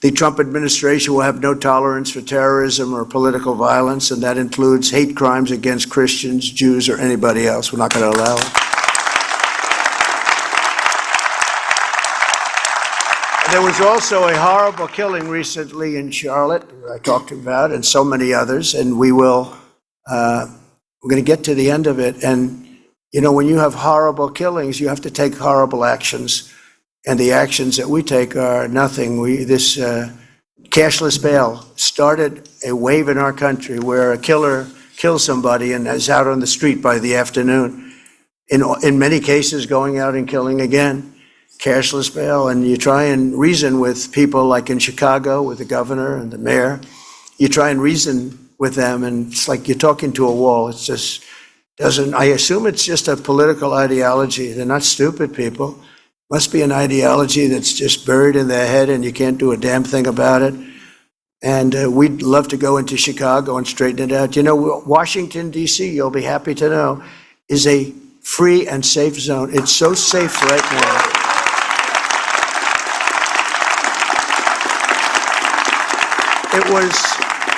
The Trump administration will have no tolerance for terrorism or political violence, and that includes hate crimes against Christians, Jews, or anybody else. We're not going to allow it. There was also a horrible killing recently in Charlotte, I talked about, and so many others, and we're going to get to the end of it. And, you know, when you have horrible killings, you have to take horrible actions. And the actions that we take are nothing. This cashless bail started a wave in our country where a killer kills somebody and is out on the street by the afternoon. In many cases, going out and killing again. Cashless bail, and you try and reason with people like in Chicago with the governor and the mayor. You try and reason with them, and it's like you're talking to a wall. It's just doesn't. I assume it's just a political ideology. They're not stupid people. Must be an ideology that's just buried in their head, and you can't do a damn thing about it. And we'd love to go into Chicago and straighten it out. You know, Washington, D.C., you'll be happy to know, is a free and safe zone. It's so safe right now.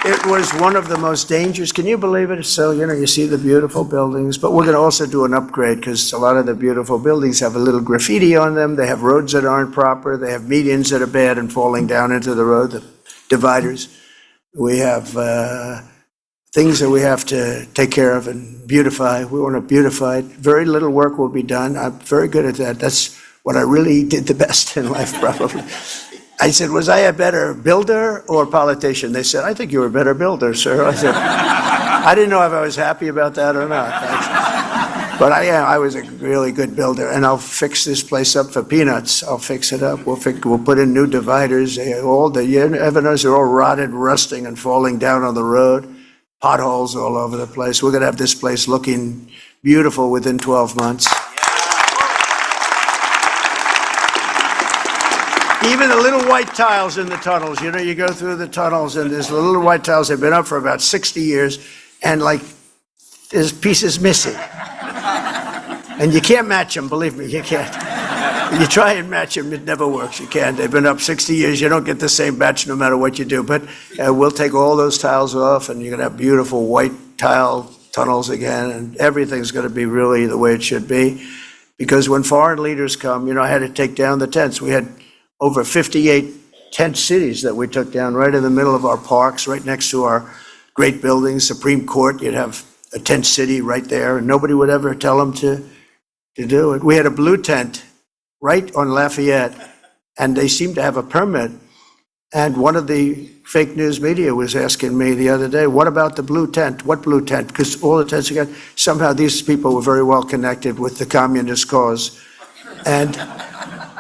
It was one of the most dangerous. Can you believe it? So, you know, you see the beautiful buildings, but we're going to also do an upgrade because a lot of the beautiful buildings have a little graffiti on them. They have roads that aren't proper. They have medians that are bad and falling down into the road, the dividers. We have things that we have to take care of and beautify. We want to beautify it. Very little work will be done. I'm very good at that. That's what I really did the best in life, probably. I said, was I a better builder or politician? They said, I think you were a better builder, sir. I said, I didn't know if I was happy about that or not. But I was a really good builder, and I'll fix this place up for peanuts. I'll fix it up. We'll put in new dividers. All the evidence are all rotted, rusting, and falling down on the road. Potholes all over the place. We're going to have this place looking beautiful within 12 months. Even the little white tiles in the tunnels, you know, you go through the tunnels and there's the little white tiles. They've been up for about 60 years and like there's pieces missing. And you can't match them, believe me, you can't. You try and match them, it never works, you can't. They've been up 60 years, you don't get the same batch no matter what you do. But we'll take all those tiles off and you're gonna have beautiful white tile tunnels again, and everything's gonna be really the way it should be. Because when foreign leaders come, you know, I had to take down the tents. We had over 58 tent cities that we took down right in the middle of our parks, right next to our great buildings, Supreme Court. You'd have a tent city right there, and nobody would ever tell them to do it. We had a blue tent right on Lafayette, and they seemed to have a permit. And one of the fake news media was asking me the other day, what about the blue tent? What blue tent? Because all the tents you got, somehow these people were very well connected with the communist cause. And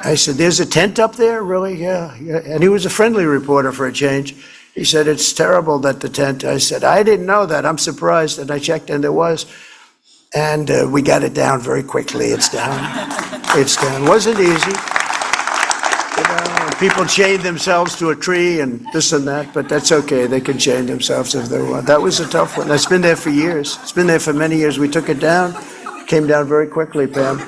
I said, there's a tent up there? Really? Yeah. And he was a friendly reporter for a change. He said, it's terrible that the tent. I said, I didn't know that. I'm surprised. And I checked and there was. And we got it down very quickly. It's down. It's down. Wasn't easy. You know, people chained themselves to a tree and this and that, but that's okay. They can chain themselves if they want. That was a tough one. That's been there for years. It's been there for many years. We took it down. It came down very quickly, Pam.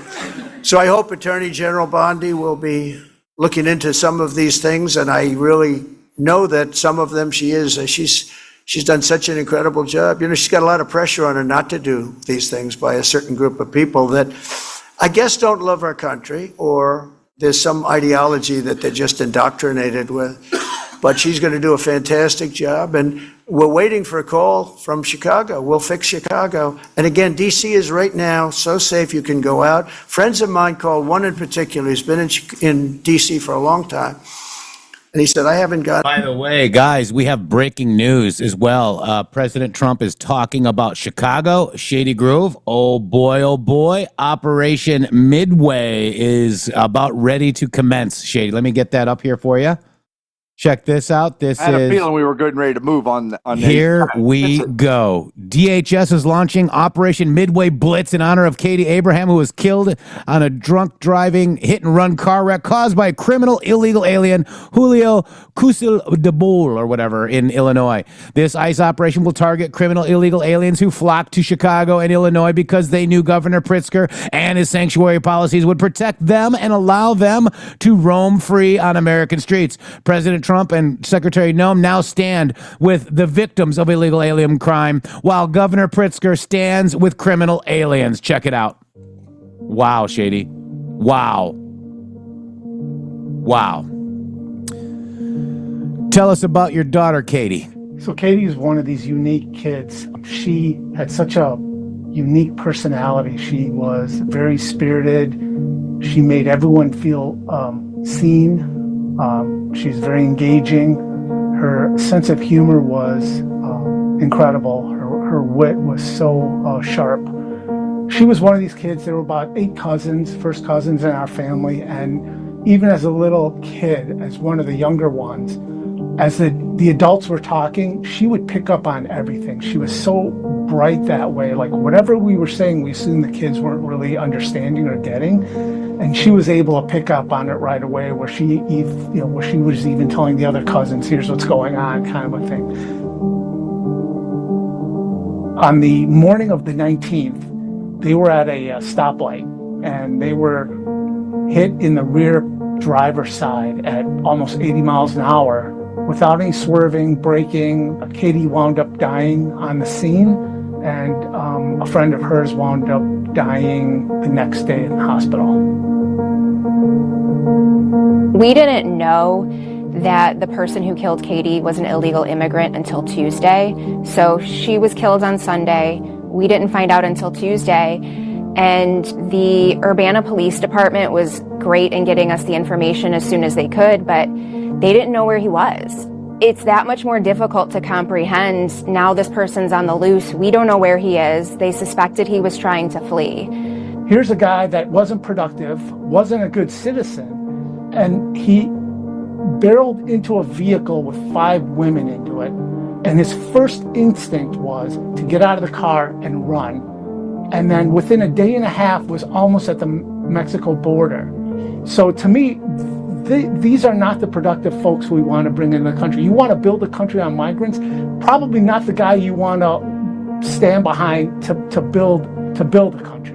So I hope Attorney General Bondi will be looking into some of these things, and I really know that some of them she is. She's done such an incredible job. You know, she's got a lot of pressure on her not to do these things by a certain group of people that I guess don't love our country, or there's some ideology that they're just indoctrinated with. But she's going to do a fantastic job, and we're waiting for a call from Chicago. We'll fix Chicago. And again, D.C. is right now so safe you can go out. Friends of mine called, one in particular, who's been in D.C. for a long time. And he said, I haven't got... By the way, guys, we have breaking news as well. President Trump is talking about Chicago, Shady Grove. Oh, boy, Operation Midway is about ready to commence. Shady, let me get that up here for you. Check this out. This I had a is feeling we were good and ready to move on. Here we go. DHS is launching Operation Midway Blitz in honor of Katie Abraham, who was killed on a drunk driving hit-and-run car wreck caused by a criminal illegal alien, Julio Cusil de Bull, or whatever, in Illinois. This ICE operation will target criminal illegal aliens who flocked to Chicago and Illinois because they knew Governor Pritzker and his sanctuary policies would protect them and allow them to roam free on American streets. President Trump and Secretary Noem now stand with the victims of illegal alien crime, while Governor Pritzker stands with criminal aliens. Check it out. Wow, Shady. Wow. Wow. Tell us about your daughter, Katie. So Katie is one of these unique kids. She had such a unique personality. She was very spirited. She made everyone feel seen. She's very engaging. Her sense of humor was incredible. Her wit was so sharp. She was one of these kids. There were about 8 cousins, first cousins in our family. And even as a little kid, as one of the younger ones, as the adults were talking, she would pick up on everything. She was so bright that way. Like whatever we were saying, we assumed the kids weren't really understanding or getting. And she was able to pick up on it right away, where she was even telling the other cousins, here's what's going on, kind of a thing. On the morning of the 19th, they were at a stoplight, and they were hit in the rear driver's side at almost 80 miles an hour without any swerving, braking. Katie wound up dying on the scene, and a friend of hers wound up dying the next day in the hospital. We didn't know that the person who killed Katie was an illegal immigrant until Tuesday. So she was killed on Sunday. We didn't find out until Tuesday. And the Urbana Police Department was great in getting us the information as soon as they could, but they didn't know where he was. It's that much more difficult to comprehend. Now this person's on the loose. We don't know where he is. They suspected he was trying to flee. Here's a guy that wasn't productive, wasn't a good citizen, and he barreled into a vehicle with 5 women into it. And his first instinct was to get out of the car and run. And then within a day and a half was almost at the Mexico border. So to me, these are not the productive folks we want to bring into the country. You want to build a country on migrants, probably not the guy you want to stand behind to build a country.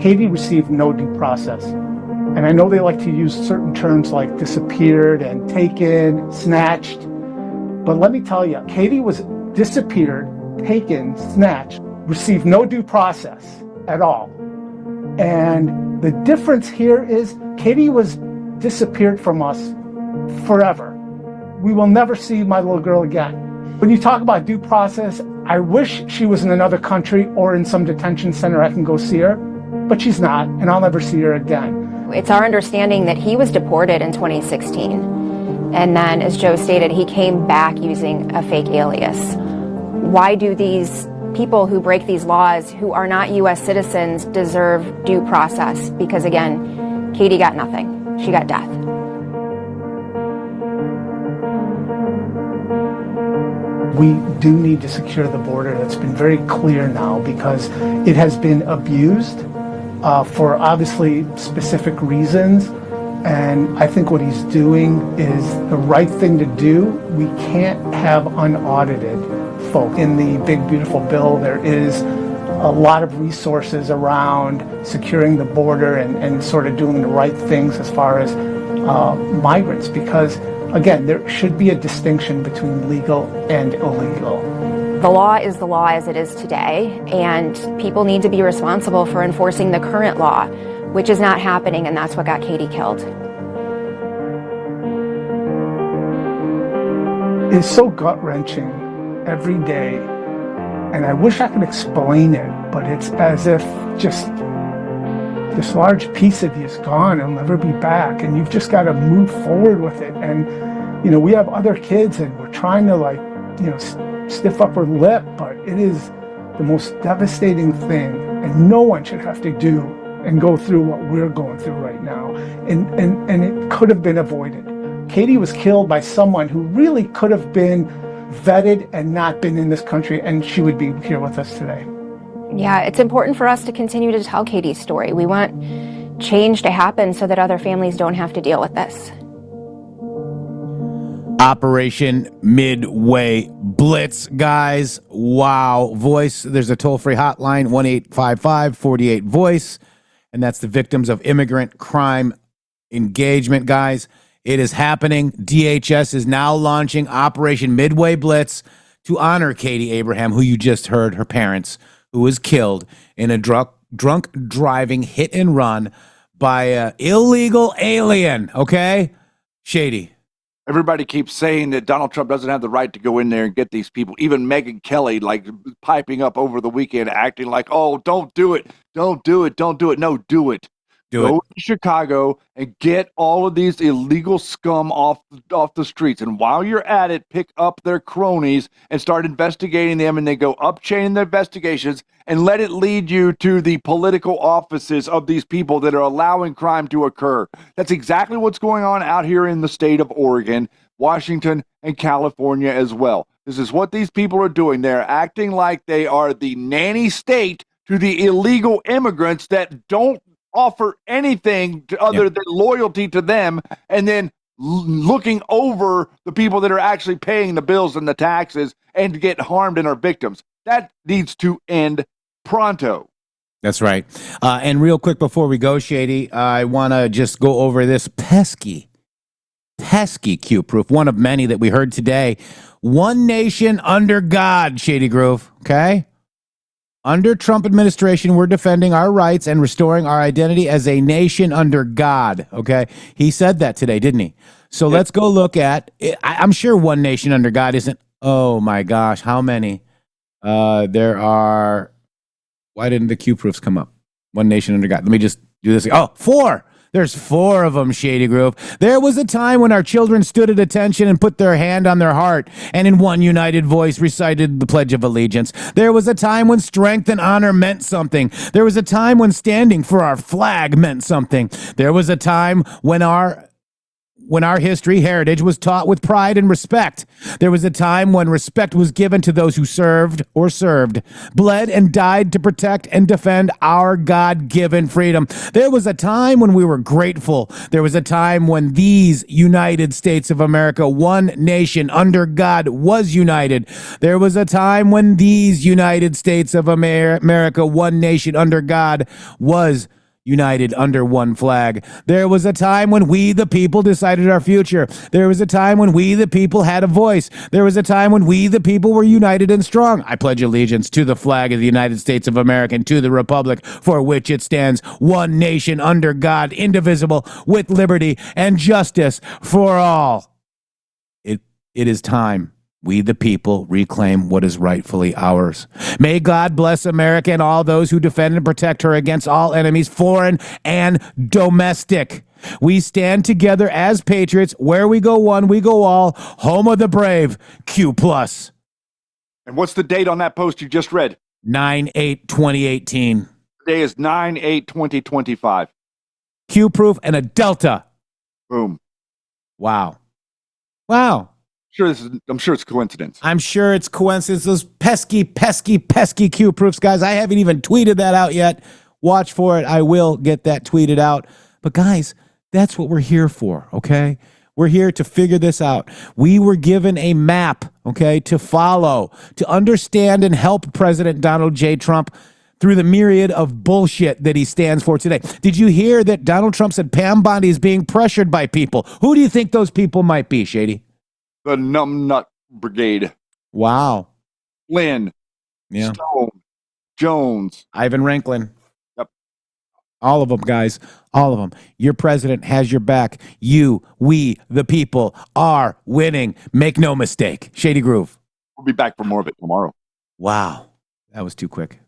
Katie received no due process. And I know they like to use certain terms like disappeared and taken, snatched. But let me tell you, Katie was disappeared, taken, snatched, received no due process at all. And the difference here is Katie was disappeared from us forever. We will never see my little girl again. When you talk about due process, I wish she was in another country or in some detention center I can go see her, but she's not, and I'll never see her again. It's our understanding that he was deported in 2016. And then, as Joe stated, he came back using a fake alias. Why do these people who break these laws, who are not U.S. citizens, deserve due process? Because again, Katie got nothing. She got death. We do need to secure the border. That's been very clear now because it has been abused for obviously specific reasons. And I think what he's doing is the right thing to do. We can't have unaudited folk. In the big, beautiful bill, there is a lot of resources around securing the border and sort of doing the right things as far as migrants, because, again, there should be a distinction between legal and illegal. The law is the law as it is today, and people need to be responsible for enforcing the current law, which is not happening, and that's what got Katie killed. It's so gut-wrenching every day, and I wish I could explain it, but it's as if just this large piece of you is gone and will never be back, and you've just got to move forward with it. And, you know, we have other kids, and we're trying to, stiff upper lip, but it is the most devastating thing, and no one should have to do and go through what we're going through right now. And it could have been avoided. Katie was killed by someone who really could have been vetted and not been in this country, and she would be here with us today. Yeah, it's important for us to continue to tell Katie's story. We want change to happen so that other families don't have to deal with this. Operation Midway Blitz, guys. Wow. Voice, there's a toll-free hotline, 1-855-48-VOICE, and that's the Victims of Immigrant Crime Engagement, guys. It is happening. DHS is now launching Operation Midway Blitz to honor Katie Abraham, who you just heard, her parents, who was killed in a drunk driving hit and run by an illegal alien, okay? Shady. Everybody keeps saying that Donald Trump doesn't have the right to go in there and get these people. Even Megyn Kelly, like, piping up over the weekend, acting like, oh, don't do it. Don't do it. Don't do it. No, do it. Go to Chicago and get all of these illegal scum off the streets. And while you're at it, pick up their cronies and start investigating them. And they go upchain the investigations and let it lead you to the political offices of these people that are allowing crime to occur. That's exactly what's going on out here in the state of Oregon, Washington, and California as well. This is what these people are doing. They're acting like they are the nanny state to the illegal immigrants that don't offer anything other than loyalty to them, and then looking over the people that are actually paying the bills and the taxes and get harmed and are victims. That needs to end pronto. That's right. And real quick before we go, Shady, I want to just go over this pesky Q-proof, one of many that we heard today. One nation under God, Shady Groove, okay? Under Trump administration, we're defending our rights and restoring our identity as a nation under God, okay? He said that today, didn't he? So let's go look at it. I'm sure one nation under God isn't, oh my gosh, how many? There are, why didn't the Q-proofs come up? One nation under God. Let me just do this. Oh, 4. There's 4 of them, Shady Groove. There was a time when our children stood at attention and put their hand on their heart and in one united voice recited the Pledge of Allegiance. There was a time when strength and honor meant something. There was a time when standing for our flag meant something. There was a time when our history, heritage was taught with pride and respect. There was a time when respect was given to those who served, bled and died to protect and defend our God-given freedom. There was a time when we were grateful. There was a time when these United States of America, one nation under God, was united. There was a time when these United States of America, one nation under God, was united under one flag. There was a time when we, the people, decided our future. There was a time when we, the people, had a voice. There was a time when we, the people, were united and strong. I pledge allegiance to the flag of the United States of America and to the republic for which it stands, one nation under God, indivisible, with liberty and justice for all. It is time. We, the people, reclaim what is rightfully ours. May God bless America and all those who defend and protect her against all enemies, foreign and domestic. We stand together as patriots. Where we go one, we go all. Home of the brave. Q+. And what's the date on that post you just read? 9/8/2018. Today is 9/8/2025. Q-proof and a Delta. Boom. Wow. I'm sure it's coincidence. I'm sure it's coincidence. Those pesky Q-proofs, guys. I haven't even tweeted that out yet. Watch for it. I will get that tweeted out. But guys, that's what we're here for, okay? We're here to figure this out. We were given a map, okay, to follow, to understand and help President Donald J. Trump through the myriad of bullshit that he stands for today. Did you hear that Donald Trump said Pam Bondi is being pressured by people? Who do you think those people might be, Shady? The Numbnut Brigade. Wow. Flynn. Yeah. Stone. Jones. Ivan Ranklin. Yep. All of them, guys. All of them. Your president has your back. You, we, the people, are winning. Make no mistake. Shady Groove. We'll be back for more of it tomorrow. Wow. That was too quick.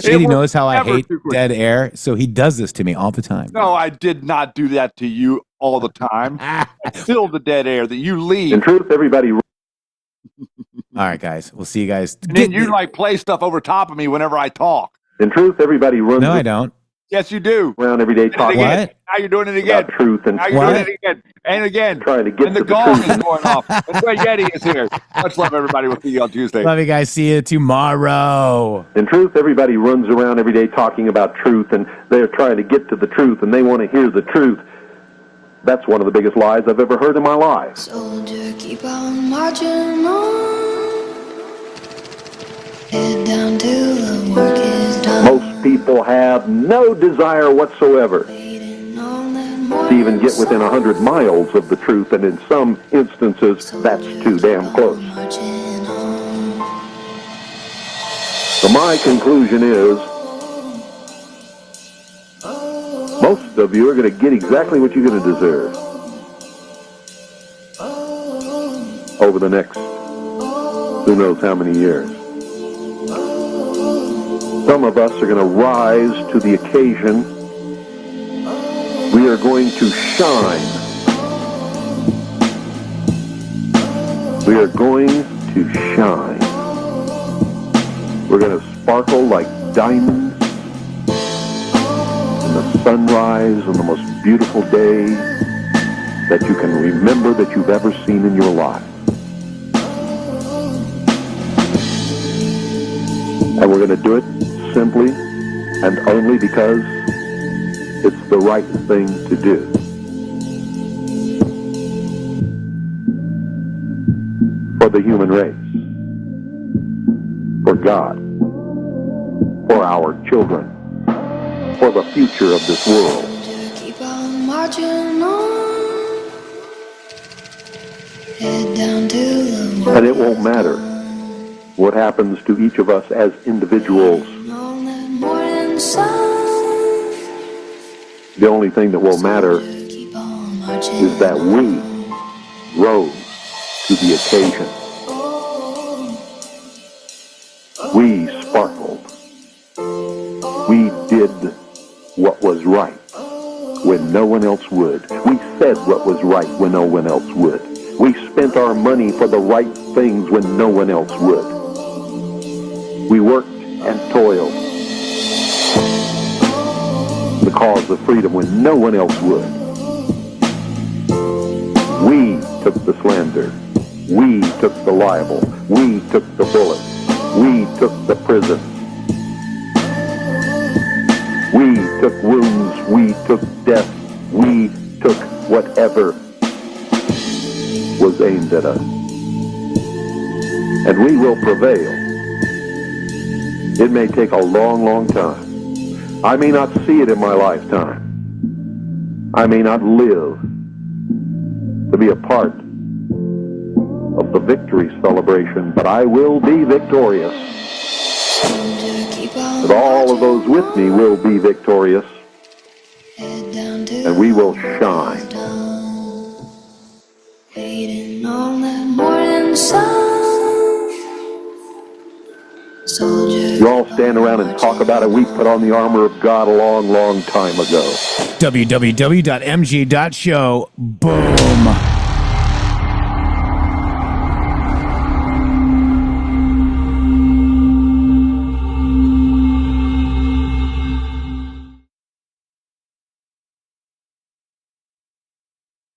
Shady knows how I hate dead air, so he does this to me all the time. No, I did not do that to you all the time. I fill the dead air that you leave. In truth, everybody. All right, guys. We'll see you guys. And then you like play stuff over top of me whenever I talk. In truth, everybody runs. No, I don't. Yes, you do. Around every day talking. What? Now you're doing it again. About truth and now you're what? doing it again and again. Trying to get and to the the gong truth. is going off. That's why Yeti is here. Much love, everybody. We'll see you on Tuesday. Love you guys. See you tomorrow. In truth, everybody runs around every day talking about truth, and they're trying to get to the truth, and they want to hear the truth. That's one of the biggest lies I've ever heard in my life. Soldier, keep on marching on. Head down till the work is done. Most people have no desire whatsoever to even get within 100 miles of the truth, and in some instances, that's too damn close. So my conclusion is, most of you are going to get exactly what you're going to deserve over the next who knows how many years. Some of us are going to rise to the occasion. We are going to shine. We are going to shine. We're going to sparkle like diamonds in the sunrise on the most beautiful day that you can remember that you've ever seen in your life. And we're going to do it simply and only because it's the right thing to do. For the human race. For God. For our children. For the future of this world. Keep on marching on. Head down to the work. And it won't matter what happens to each of us as individuals. The only thing that will matter is that we rose to the occasion. We sparkled. We did what was right when no one else would. We said what was right when no one else would. We spent our money for the right things when no one else would. We worked and toiled the cause of freedom when no one else would. We took the slander. We took the libel. We took the bullet. We took the prison. We took wounds. We took death. We took whatever was aimed at us. And we will prevail. It may take a long, long time. I may not see it in my lifetime. I may not live to be a part of the victory celebration, but I will be victorious. And all of those with me will be victorious. And we will shine. Waiting on that morning sun. You all stand around and talk about it. We put on the armor of God a long, long time ago. www.mg.show. Boom.